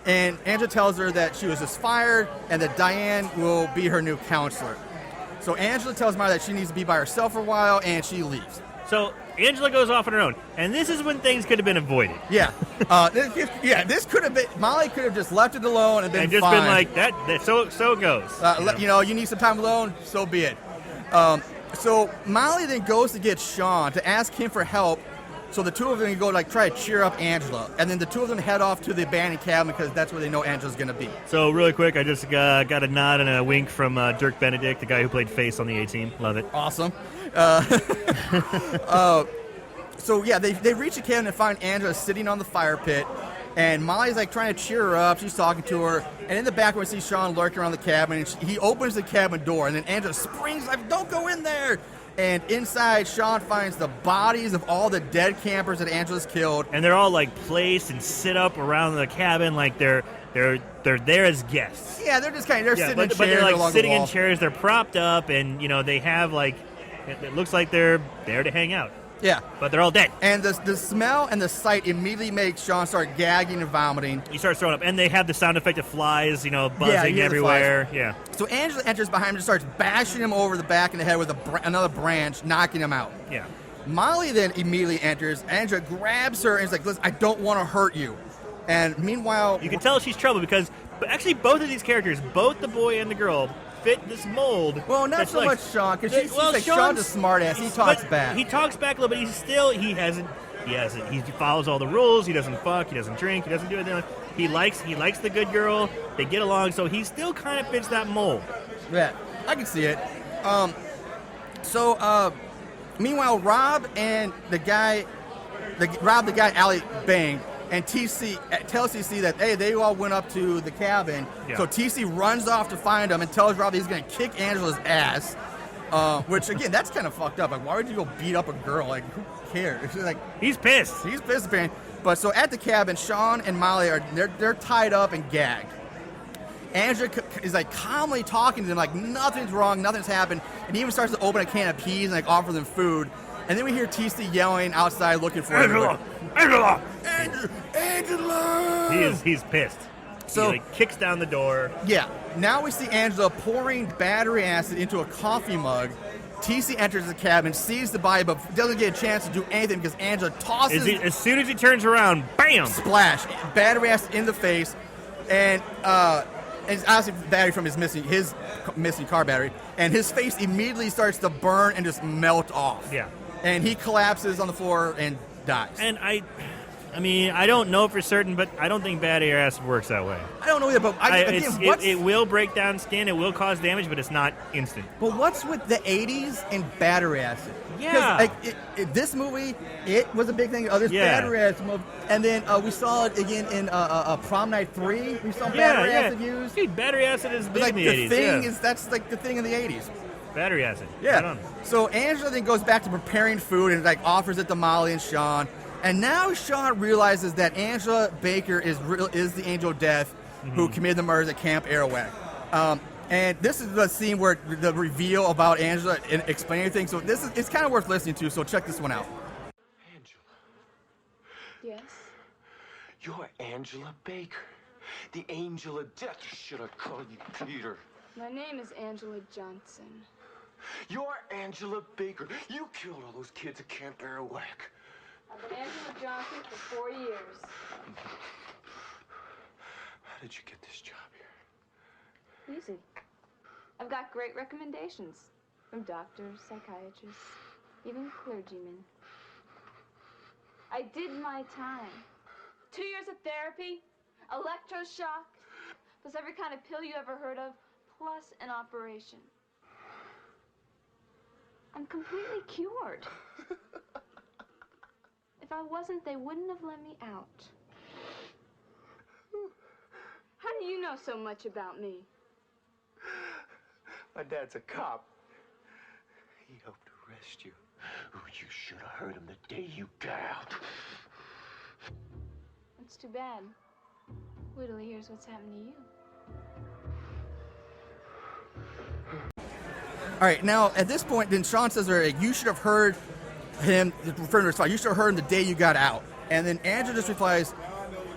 and Angela tells her that she was just fired and that Diane will be her new counselor. So Angela tells Molly that she needs to be by herself for a while, and she leaves. So Angela goes off on her own, and this is when things could have been avoided. Yeah, this could have been. Molly could have just left it alone and been And just fine. been like that. So it goes. You need some time alone. So be it. So Molly then goes to get Sean to ask him for help, so the two of them can go like try to cheer up Angela, and then the two of them head off to the abandoned cabin because that's where they know Angela's gonna be. So really quick, I just got a nod and a wink from Dirk Benedict, the guy who played Face on the A-Team. Love it. Awesome. So yeah, they reach the cabin and find Angela sitting on the fire pit, and Molly's like trying to cheer her up. She's talking to her, and in the back we see Sean lurking around the cabin, and he opens the cabin door, and then Angela springs like, "Don't go in there!" And inside, Sean finds the bodies of all the dead campers that Angela's killed, and they're all like placed and sit up around the cabin like they're there as guests. Yeah, they're just sitting in chairs but they're like along sitting the wall. in chairs. They're propped up, and they have like it looks like they're there to hang out. Yeah. But they're all dead. And the smell and the sight immediately makes Sean start gagging and vomiting. He starts throwing up. And they have the sound effect of flies, buzzing everywhere. Yeah. So Angela enters behind him and starts bashing him over the back and the head with another branch, knocking him out. Yeah. Molly then immediately enters. Angela grabs her and is like, "Listen, I don't want to hurt you." And meanwhile... You can tell she's trouble because actually both of these characters, both the boy and the girl, fit this mold. Well, not so much Sean, because Sean's a smart ass. He talks back. He talks back a little, but he follows all the rules. He doesn't fuck. He doesn't drink. He doesn't do anything. He likes the good girl. They get along, so he still kind of fits that mold. Yeah, I can see it. Meanwhile, Rob and the guy Allie banged, and TC tells TC that, hey, they all went up to the cabin. Yeah. So TC runs off to find them and tells Rob that he's going to kick Angela's ass. Which, again, that's kind of fucked up. Like, why would you go beat up a girl? Like, who cares? It's like, he's pissed. He's pissed, apparently. But so at the cabin, Sean and Molly they're tied up and gagged. Angela is like calmly talking to them, like nothing's wrong, nothing's happened, and he even starts to open a can of peas and like offer them food. And then we hear TC yelling outside looking for Angela! Angela! Angela! He's pissed. So he kicks down the door. Yeah. Now we see Angela pouring battery acid into a coffee mug. TC enters the cabin, sees the body, but doesn't get a chance to do anything because Angela tosses... As soon as he turns around, bam! Splash. Battery acid in the face. And it's obviously battery from his missing car battery. And his face immediately starts to burn and just melt off. Yeah. And he collapses on the floor and dies. And I mean, I don't know for certain, but I don't think battery acid works that way. I don't know either, but it will break down skin, it will cause damage, but it's not instant. But what's with the 80s and battery acid? Yeah. Like, this movie, it was a big thing. Oh, this battery acid movie. And then we saw it again in Prom Night 3. We saw battery acid used. Dude, battery acid is big like in the 80s. That's like the thing in the 80s. Battery acid. Yeah. Right on. So Angela then goes back to preparing food and like offers it to Molly and Sean. And now Sean realizes that Angela Baker is the angel of death who committed the murders at Camp Arawak. And this is the scene where the reveal about Angela and explaining things. So it's kind of worth listening to. So check this one out. Angela. Yes? You're Angela Baker, the angel of death. Should I call you Peter? My name is Angela Johnson. You're Angela Baker. You killed all those kids at Camp Arawak. I've been Angela Johnson for 4 years. How did you get this job here? Easy. I've got great recommendations from doctors, psychiatrists, even clergymen. I did my time. 2 years of therapy, electroshock, plus every kind of pill you ever heard of, plus an operation. I'm completely cured. If I wasn't, they wouldn't have let me out. How do you know so much about me? My dad's a cop. He hoped to arrest you. Oh, you should have heard him the day you got out. It's too bad. Wait till he hears what's happened to you. All right, now at this point, then Sean says, you should have heard him, referring to his father, you should have heard him the day you got out. And then Angela just replies,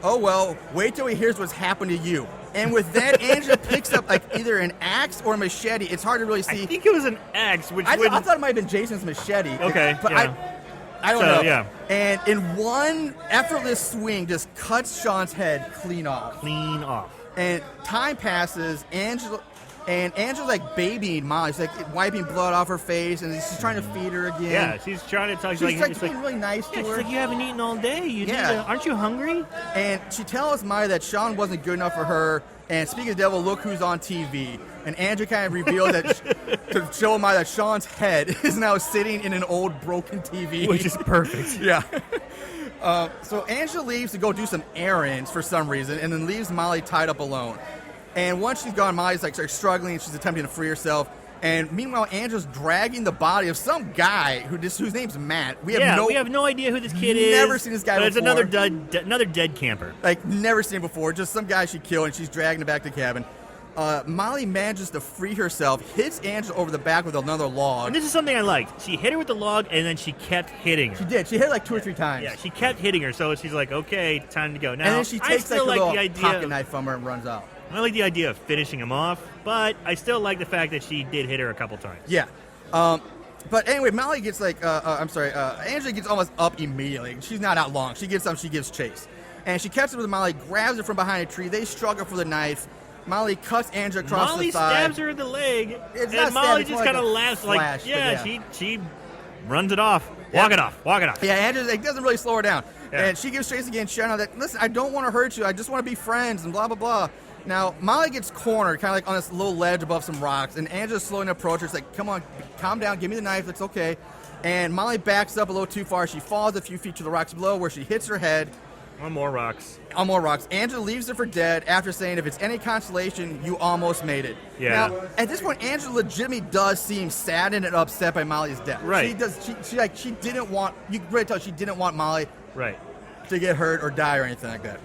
oh, well, wait till he hears what's happened to you. And with that, Angela picks up like either an axe or a machete. It's hard to really see. I think it was an axe, which I thought it might have been Jason's machete. Okay, but yeah. I don't know. Yeah. And in one effortless swing, just cuts Sean's head clean off. Clean off. And time passes. Angela's like babying Molly. She's like wiping blood off her face, and she's trying to feed her again. Yeah, she's trying to talk. She's like being really nice to she's her. like, you haven't eaten all day. Yeah. Aren't you hungry? And she tells Molly that Sean wasn't good enough for her. And speaking of the devil, look who's on TV. And Andrew kind of revealed that to show Molly that Sean's head is now sitting in an old broken TV. Which is perfect. Yeah. So Angela leaves to go do some errands for some reason, and then leaves Molly tied up alone. And once she's gone, Molly's like starts struggling, and she's attempting to free herself. And meanwhile, Angela's dragging the body of some guy whose name's Matt. We have no idea who this kid is. Never seen this guy but before. It's another dead camper. Like, never seen him before. Just some guy she killed, and she's dragging him back to the cabin. Molly manages to free herself, hits Angela over the back with another log. And this is something I liked. She hit her with the log, and then she kept hitting her. She did. She hit her like 2 or 3 times. Yeah, she kept hitting her, so she's like, okay, time to go. Now, and then she takes like a little the idea pocket knife from her and runs out. I like the idea of finishing him off, but I still like the fact that she did hit her a couple times. Yeah. But anyway, Molly gets Angela gets almost up immediately. She's not out long. She gets up, she gives chase. And she catches up with Molly, grabs her from behind a tree. They struggle for the knife. Molly cuts Angela across the thigh. Molly stabs her in the leg, it's and Molly just kind of laughs flash, she runs it off. Walk it off. Yeah, Angela doesn't really slow her down. Yeah. And she gives chase again, shouting out that, listen, I don't want to hurt you. I just want to be friends and blah, blah, blah. Now, Molly gets cornered, kind of like on this little ledge above some rocks, and Angela's slowly approaching her. It's like, come on, calm down, give me the knife, it's okay. And Molly backs up a little too far. She falls a few feet to the rocks below, where she hits her head. On more rocks. Angela leaves her for dead after saying, if it's any consolation, you almost made it. Yeah. Now, at this point, Angela legitimately does seem saddened and upset by Molly's death. Right. She does. She didn't want. You can really tell she didn't want Molly. Right. To get hurt or die or anything like that.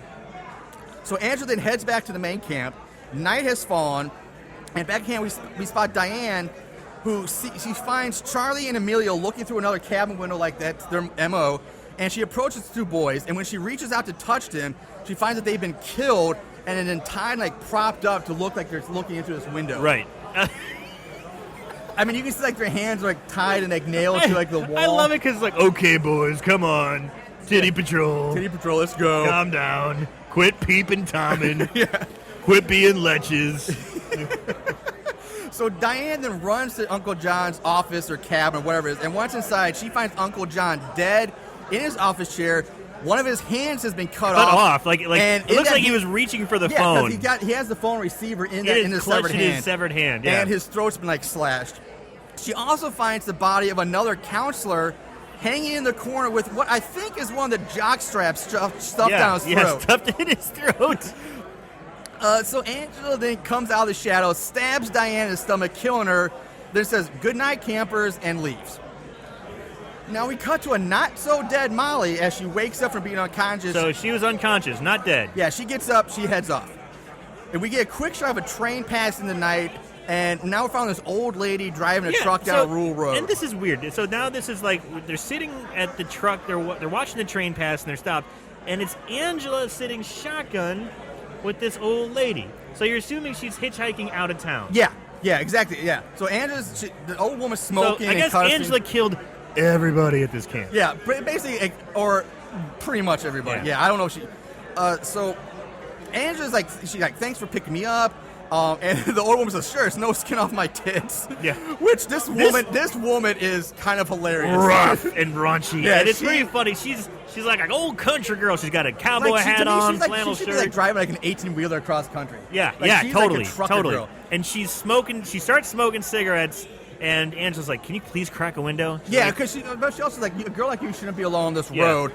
So Angela then heads back to the main camp. Night has fallen, and back at camp we spot Diane, who she finds Charlie and Emilio looking through another cabin window like that's their MO, and she approaches the 2 boys, and when she reaches out to touch them, she finds that they've been killed and then tied, like propped up to look like they're looking into this window. Right. I mean, you can see like their hands are like tied and like nailed to like the wall. I love it because it's like, okay, boys, come on. Titty Patrol. Titty Patrol, let's go. Calm down. Quit peeping Tommen. Yeah. Quit being leches. So Diane then runs to Uncle John's office or cabin or whatever it is, and once inside, she finds Uncle John dead in his office chair One of his hands has been cut off. Like and it looks like he was reaching for the phone. He has the phone receiver in his severed hand. Yeah. And his throat's been slashed. She also finds the body of another counselor hanging in the corner with what I think is one of the jock straps stuffed down his throat. Yeah, stuffed in his throat. So Angela then comes out of the shadows, stabs Diane in the stomach, killing her, then says, "Good night, campers," and leaves. Now we cut to a not-so-dead Molly as she wakes up from being unconscious. So she was unconscious, not dead. Yeah, she gets up, she heads off. And we get a quick shot of a train passing the night, and now we're following this old lady driving a truck down a rural road. And this is weird. So now this is they're sitting at the truck, they're watching the train pass, and they're stopped. And it's Angela sitting shotgun with this old lady. So you're assuming she's hitchhiking out of town. Yeah, exactly, yeah. So the old woman's smoking. So I guess Angela killed everybody at this camp. Yeah, basically, or pretty much everybody. Yeah, I don't know if she. So Angela's she's like, "Thanks for picking me up." And the old woman says, "Sure, it's no skin off my tits." Yeah. Which this woman is kind of hilarious. Rough and raunchy. Yeah, and it's pretty funny. She's like an old country girl. She's got a cowboy hat on, flannel shirt. She should be driving an 18-wheeler across country. Yeah, she's totally, like a trucker girl. And she's smoking. She starts smoking cigarettes. And Angela's like, "Can you please crack a window?" Because she also like, "A girl like you shouldn't be alone on this road."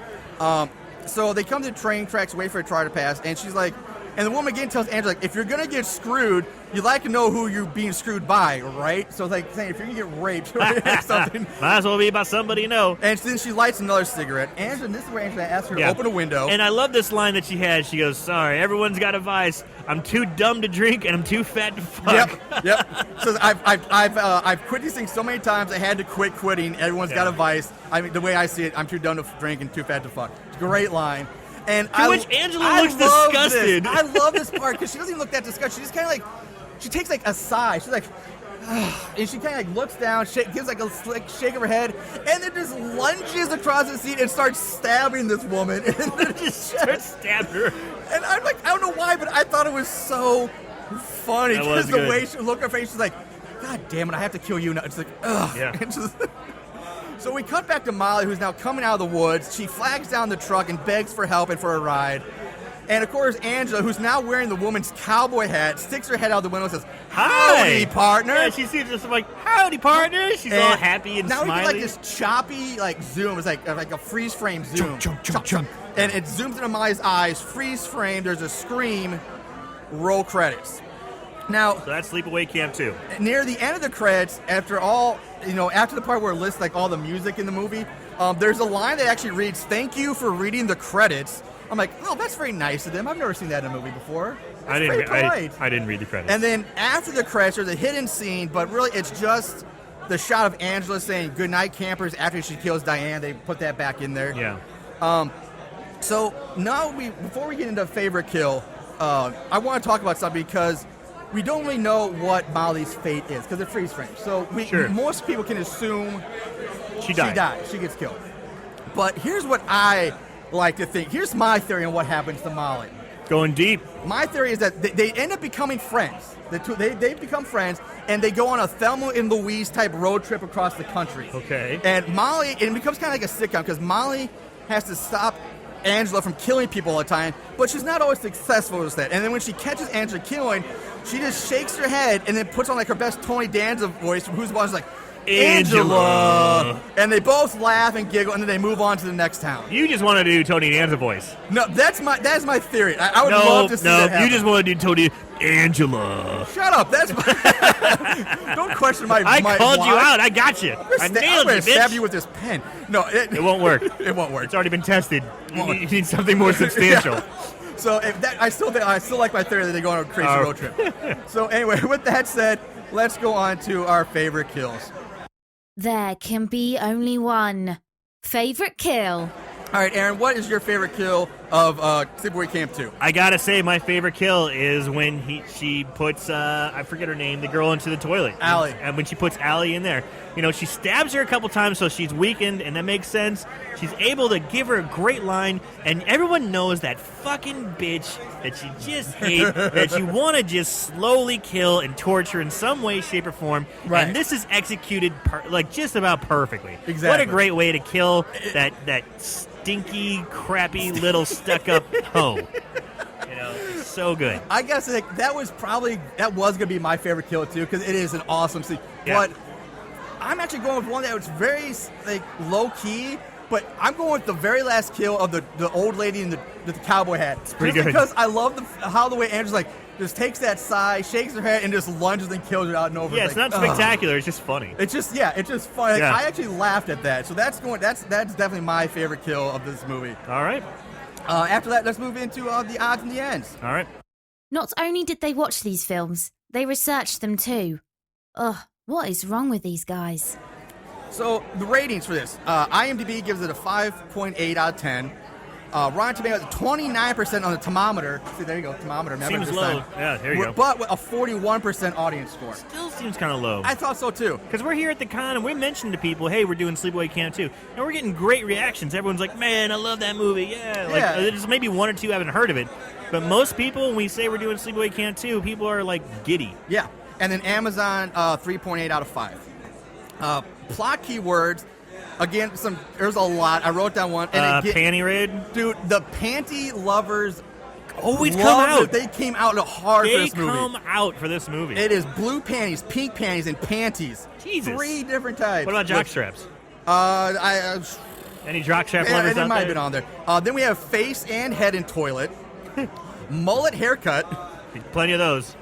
So they come to the train tracks, wait for a car to pass, and she's like, and the woman again tells Angela, "If you're gonna get screwed, you like to know who you're being screwed by, right?" So it's like saying, if you're gonna get raped or something, might as well be by somebody you know. And then she lights another cigarette. Angela, and this is where Angela asks her to open a window. And I love this line that she has. She goes, "Sorry, everyone's got a vice. I'm too dumb to drink, and I'm too fat to fuck." Yep. So I've quit these things so many times. I had to quit quitting. Everyone's got a vice. I mean, the way I see it, I'm too dumb to drink and too fat to fuck. It's a great line. And which Angela looks disgusted. I love this part because she doesn't even look that disgusted. She just kind of she takes a sigh. She's like, and she kind of looks down, gives a slick shake of her head, and then just lunges across the seat and starts stabbing this woman. And just starts stabbing her. And I'm like, I don't know why, but I thought it was so funny because the way she looked at her face, she's like, "God damn it, I have to kill you now." It's like, ugh. Yeah. So we cut back to Molly, who's now coming out of the woods. She flags down the truck and begs for help and for a ride. And, of course, Angela, who's now wearing the woman's cowboy hat, sticks her head out the window and says, "Howdy, partner." Yeah, she seems just like, "Howdy, partner." She's all happy and now smiley. Now we get this choppy, zoom. It's like a freeze-frame zoom. Chunk. And it zooms into Molly's eyes, freeze-frame. There's a scream, roll credits. Now, so that's Sleepaway Camp 2. Near the end of the credits, after the part where it lists all the music in the movie, there's a line that actually reads, "Thank you for reading the credits." I'm like, "Oh, that's very nice of them. I've never seen that in a movie before." I didn't read the credits. And then after the credits, there's a hidden scene, but really it's just the shot of Angela saying "Good night, campers" after she kills Diane. They put that back in there. Yeah. So now before we get into favorite kill, I want to talk about something because we don't really know what Molly's fate is because it's freeze frame. So most people can assume she dies. She gets killed. But here's what I like to think. Here's my theory on what happens to Molly. Going deep. My theory is that they end up becoming friends. They become friends, and they go on a Thelma and Louise type road trip across the country. Okay. And it becomes kind of like a sitcom because Molly has to stop Angela from killing people all the time, but she's not always successful with that. And then when she catches Angela killing, she just shakes her head and then puts on her best Tony Danza voice, who's like, "Angela!" And they both laugh and giggle, and then they move on to the next town. You just want to do Tony Danza voice. No, that's my theory. I would love to see that happen. No, you just want to do Tony Angela. Shut up. That's my... Don't question my... I called you out. I got you. I nailed you, I'm going to bitch. stab you with this pen. No, it won't work. It won't work. It's already been tested. You need something more substantial. Yeah. So I still like my theory that they go on a crazy road trip. So anyway, with that said, let's go on to our favorite kills. There can be only one favorite kill. All right, Aaron, what is your favorite kill of Sleepaway Camp 2. I gotta say, my favorite kill is when she puts I forget her name, the girl into the toilet. Allie. And when she puts Allie in there, she stabs her a couple times, so she's weakened, and that makes sense. She's able to give her a great line, and everyone knows that fucking bitch that you just hate, that you want to just slowly kill and torture in some way, shape, or form. Right. And this is executed just about perfectly. Exactly. What a great way to kill that stinky, crappy little stuck-up hoe. It's so good. I guess that was going to be my favorite kill too, because it is an awesome scene. Yeah. But I'm actually going with one that was very low key. But I'm going with the very last kill of the old lady in the cowboy hat. It's pretty good. Because I love how the way Andrew's just takes that sigh, shakes her head, and just lunges and kills her out and over. Yeah, it's not spectacular. It's just funny. It's just funny. Yeah. I actually laughed at that. So that's definitely my favorite kill of this movie. All right. After that, let's move into the odds and the ends. All right. Not only did they watch these films, they researched them too. Ugh, what is wrong with these guys? So the ratings for this, IMDb gives it a 5.8 out of 10. Rotten Tomatoes, 29% on the thermometer. See, there you go, thermometer. Seems low. Yeah, there you go. But with a 41% audience score. Still seems kind of low. I thought so too. Because we're here at the con and we mentioned to people, hey, we're doing Sleepaway Camp 2. And we're getting great reactions. Everyone's like, man, I love that movie. Yeah. There's maybe one or two haven't heard of it. But most people, when we say we're doing Sleepaway Camp 2, people are like giddy. Yeah. And then Amazon, 3.8 out of 5. Plot keywords, again, there's a lot. I wrote down one. And panty raid? Dude, the panty lovers always come out. They came out hard for this movie. They come out for this movie. It is blue panties, pink panties, and panties. Jesus. 3 different types. What about jock straps? Any jock strap lovers out there? It might have been on there. Then we have face and head in toilet. Mullet haircut. Plenty of those.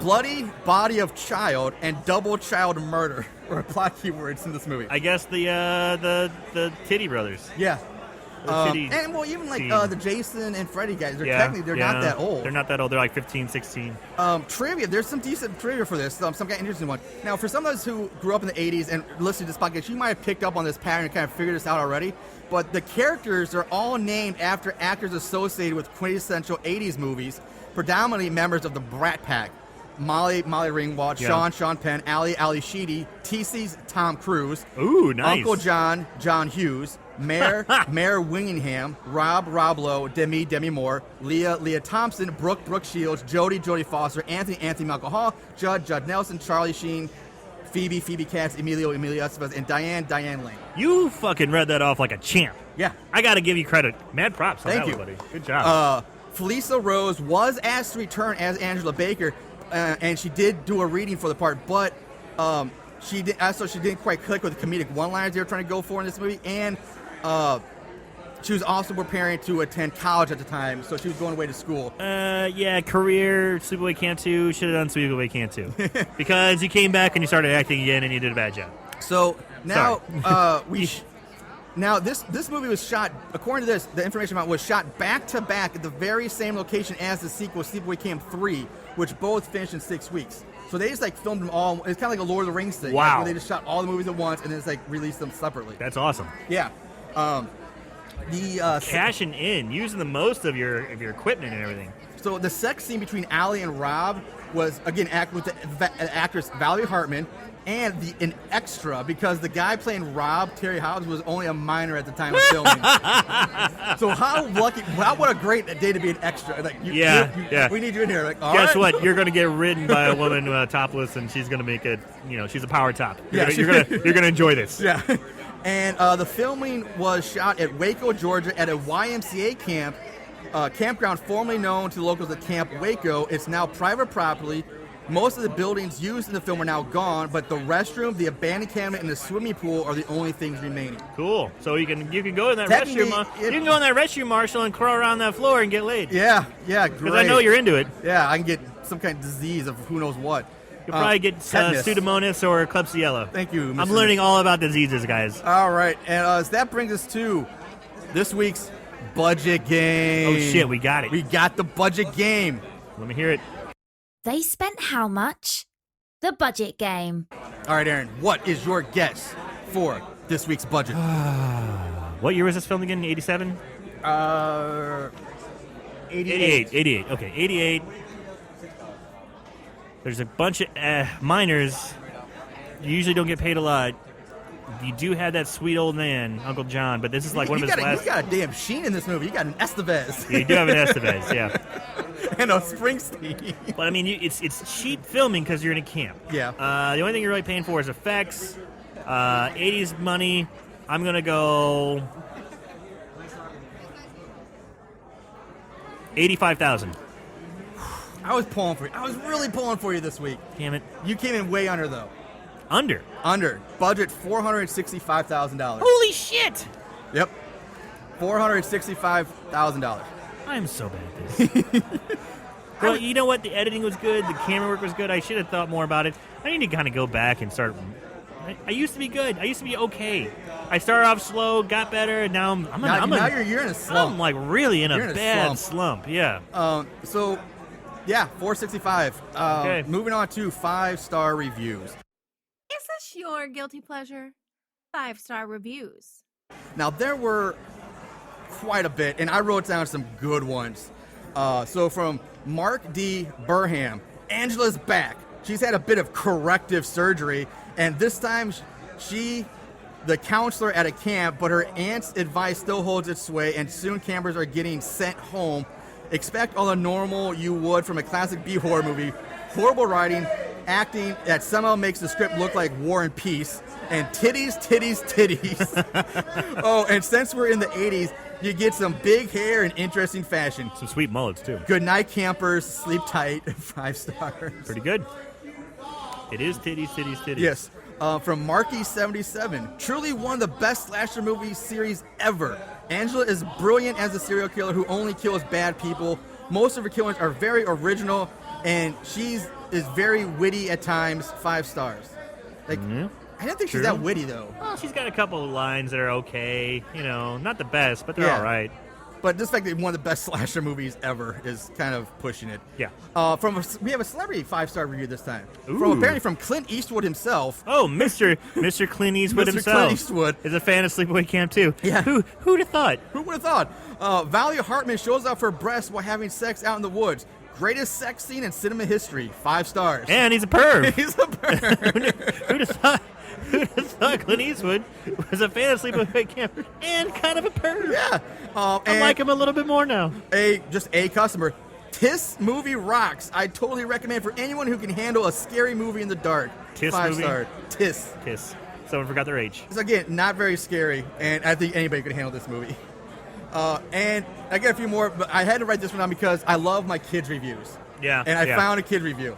Bloody body of child and double child murder are plot keywords in this movie. I guess the Titty Brothers. Yeah. Titty and even scene. the Jason and Freddy guys, they're not that old. They're not that old. They're like 15, 16. Trivia, there's some decent trivia for this, some kind of interesting one. Now, for some of us who grew up in the 80s and listened to this podcast, you might have picked up on this pattern and kind of figured this out already. But the characters are all named after actors associated with quintessential 80s movies, predominantly members of the Brat Pack. Molly Ringwald, Yeah. Sean Penn, Ali Sheedy, TC's Tom Cruise. Ooh, nice. Uncle John Hughes, Mayor Wingingham, Rob Lowe, Demi Moore, Leah Thompson, Brooke Shields, Jodie Foster, Anthony Malcolm Hall, Judd Nelson, Charlie Sheen, Phoebe Katz, Emilio Estevez, and Diane Lane. You fucking read that off like a champ. Yeah. I got to give you credit. Mad props on Thank that you. one, buddy. Good job. Felissa Rose was asked to return as Angela Baker, and she did do a reading for the part, but she didn't quite click with the comedic one-liners they were trying to go for in this movie, and she was also preparing to attend college at the time, so she was going away to school. Career, Sleepaway Camp 2, should have done Sleepaway Camp 2. Because you came back and you started acting again and you did a bad job. So now this movie was shot, according to this, the information about was shot back-to-back at the very same location as the sequel, Sleepaway Camp 3, which both finished in 6 weeks. So they just filmed them all. It's kind of like a Lord of the Rings thing. Wow. Where they just shot all the movies at once and then just released them separately. That's awesome. Yeah. Cashing in, using the most of your equipment and everything. So the sex scene between Allie and Rob was, again, with the actress Valerie Hartman, and an extra, because the guy playing Rob, Terry Hobbs, was only a minor at the time of filming. So what a great day to be an extra. We need you in here. Guess what? You're going to get ridden by a woman topless, and she's going to make it, she's a power top. You're going to enjoy this. Yeah. And the filming was shot at Waco, Georgia, at a YMCA campground formerly known to the locals as Camp Waco. It's now private property. Most of the buildings used in the film are now gone, but the restroom, the abandoned cabinet, and the swimming pool are the only things remaining. Cool. So you can go in that restroom. You can go in that restroom, Marshall, and crawl around that floor and get laid. Yeah, great. Because I know you're into it. Yeah, I can get some kind of disease of who knows what. You'll probably get Pseudomonas or Klebsiella. Thank you, Mr. I'm learning all about diseases, guys. All right, and that brings us to this week's budget game. Oh, shit, we got it. We got the budget game. Let me hear it. They spent how much? The budget game. All right, Aaron, what is your guess for this week's budget? What year was this filmed again? 87? 88. 88. Okay, 88. There's a bunch of minors. You usually don't get paid a lot. You do have that sweet old man, Uncle John, but this is like one of his last. You got a damn Sheen in this movie. You got an Estevez. You do have an Estevez, yeah. And a Springsteen. But I mean, it's cheap filming because you're in a camp. Yeah. The only thing you're really paying for is effects. 80s money. I'm gonna go 85,000. I was pulling for you. I was really pulling for you this week. Damn it. You came in way under though. Under. Budget $465,000. Holy shit! Yep. $465,000. I'm so bad at this. Well, you know what? The editing was good. The camera work was good. I should have thought more about it. I need to kind of go back and start. I used to be good. I used to be okay. I started off slow, got better, and now you're in a slump. I'm like really in a bad slump. Yeah. So, yeah, 465. Okay. Moving on to 5-star reviews. Is this your guilty pleasure? 5-star reviews. Now, there were quite a bit, and I wrote down some good ones. So from Mark D. Burham, Angela's back. She's had a bit of corrective surgery, and this time she, the counselor at a camp, but her aunt's advice still holds its sway, and soon campers are getting sent home. Expect all the normal you would from a classic B-horror movie. Horrible writing, acting that somehow makes the script look like War and Peace, and titties. Oh, and since we're in the 80s, you get some big hair and interesting fashion. Some sweet mullets, too. Good night, campers. Sleep tight. 5 stars. Pretty good. It is titties. Yes. From Marky77. Truly one of the best slasher movie series ever. Angela is brilliant as a serial killer who only kills bad people. Most of her killings are very original, and is very witty at times. 5 stars. Like, I don't think she's that witty, though. Well, she's got a couple of lines that are okay. You know, not the best, but they're all right. But this fact that one of the best slasher movies ever is kind of pushing it. Yeah. We have a celebrity 5-star review this time. Ooh. Apparently from Clint Eastwood himself. Oh, Mr. Clint Eastwood Mr. himself. Clint Eastwood is a fan of Sleepaway Camp too. Yeah. Who'd have thought? Who would have thought? Valerie Hartman shows off her breasts while having sex out in the woods. Greatest sex scene in cinema history. 5 stars. And he's a perv. He's a perv. Who'd have thought? Who'd have thought Clint Eastwood was a fan of Sleepaway Camp and kind of a perv? Yeah. I like him a little bit more now. Just a customer. This movie rocks. I totally recommend for anyone who can handle a scary movie in the dark. Tis 5 movie? star. Tis. Someone forgot their age. So again, not very scary, and I think anybody could handle this movie. And I got a few more, but I had to write this one down because I love my kids' reviews. Yeah. And I found a kid review.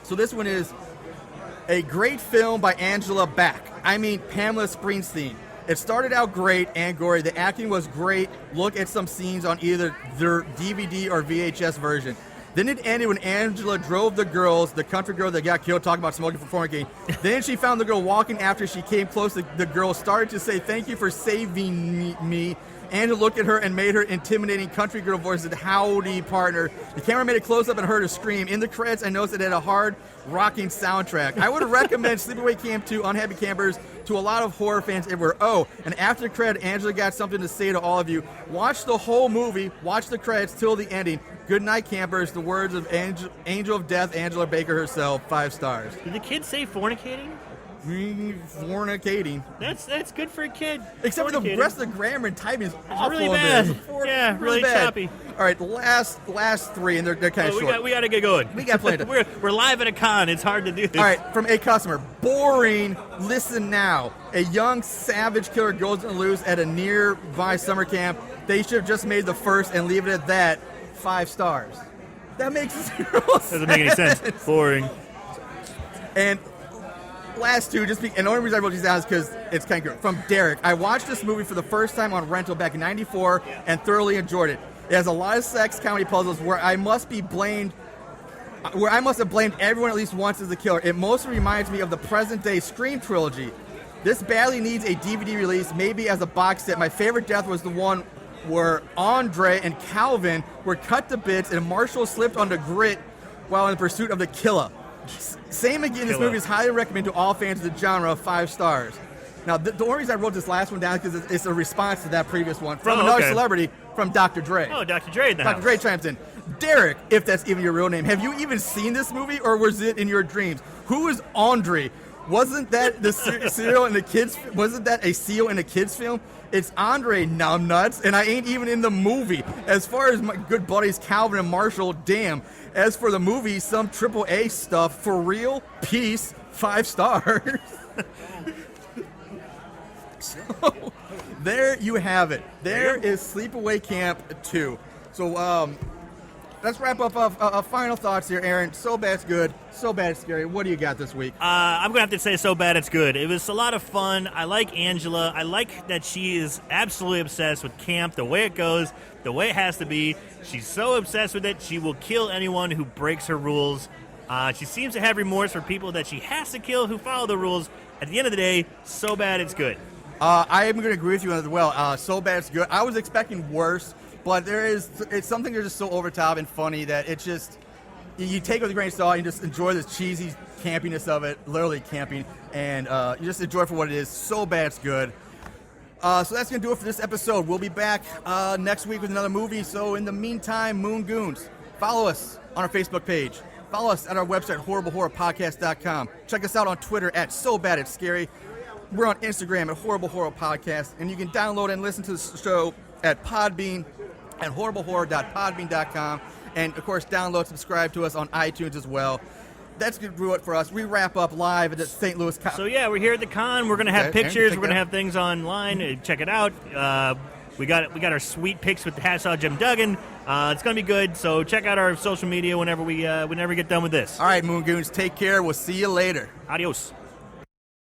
So this one is a great film by Angela Pamela Springsteen. It started out great and gory. The acting was great. Look at some scenes on either their DVD or VHS version. Then it ended when Angela drove the country girl that got killed, talking about smoking for fornicating. Then she found the girl walking after she came close. The girl started to say, "Thank you for saving me." Angela looked at her and made her intimidating country girl voice and howdy partner. The camera made a close-up and heard her scream. In the credits, I noticed it had a hard, rocking soundtrack. I would recommend Sleepaway Camp 2, Unhappy Campers, to a lot of horror fans everywhere. Oh, and after the credit, Angela got something to say to all of you. Watch the whole movie. Watch the credits till the ending. Good night, campers. The words of Angel of Death, Angela Baker herself. 5 stars. Did the kids say fornicating? Fornicating. That's good for a kid. Except for the rest of the grammar and typing is awful. Really bad. Yeah, really bad. choppy. All right, the last 3, and they're kind of short. We got to get going. We got plenty. We're live at a con. It's hard to do this. All right, from a customer. Boring. Listen now. A young savage killer goes loose at a nearby summer camp. They should have just made the first and leave it at that. 5 stars. That makes 0 sense. Doesn't make any sense. Boring. And last 2, and the only reason I wrote these down is because it's kind of good. From Derek, I watched this movie for the first time on rental back in '94 and thoroughly enjoyed it. It has a lot of sex comedy puzzles where I must have blamed everyone at least once as the killer. It mostly reminds me of the present-day Scream trilogy. This badly needs a DVD release, maybe as a box set. My favorite death was the one where Andre and Calvin were cut to bits and Marshall slipped on the grit while in pursuit of the killer. Same again, this movie is highly recommended to all fans of the genre. 5 stars. Now, the only reason I wrote this last one down is because it's a response to that previous one from another celebrity, from Dr. Dre. Oh, Dr. Dre in the house. Dr. Dre chimes in. Derek, if that's even your real name, have you even seen this movie, or was it in your dreams? Who is Andre? Wasn't that the seal in the kids? Wasn't that a seal in a kids film? It's Andre, numbnuts, and I ain't even in the movie. As far as my good buddies Calvin and Marshall, damn. As for the movie, some AAA stuff for real. Peace. 5 stars. So there you have it. There is Sleepaway Camp 2. So let's wrap up final thoughts here, Aaron. So bad it's good. So bad it's scary. What do you got this week? I'm going to have to say so bad it's good. It was a lot of fun. I like Angela. I like that she is absolutely obsessed with camp, the way it goes, the way it has to be. She's so obsessed with it, she will kill anyone who breaks her rules. She seems to have remorse for people that she has to kill who follow the rules. At the end of the day, so bad it's good. I am going to agree with you as well. So bad it's good. I was expecting worse, but it's something that's just so over top and funny that it's just, you take it with a grain of salt, you just enjoy the cheesy campiness of it, literally camping, and you just enjoy it for what it is. So bad it's good. So that's going to do it for this episode. We'll be back next week with another movie. So in the meantime, Moon Goons, follow us on our Facebook page. Follow us at our website, horriblehorrorpodcast.com. Check us out on Twitter at So Bad It's Scary. We're on Instagram at Horrible Horror Podcast, and you can download and listen to the show at Podbean at horriblehorror.podbean.com, and of course download, subscribe to us on iTunes as well. That's going to do it for us. We wrap up live at the St. Louis Con. So yeah, we're here at the con. We're going to have pictures. We're going to have things online. Check it out. We got our sweet pics with the Hacksaw Jim Duggan. It's going to be good. So check out our social media whenever we get done with this. All right, Moon Goons, take care. We'll see you later. Adios.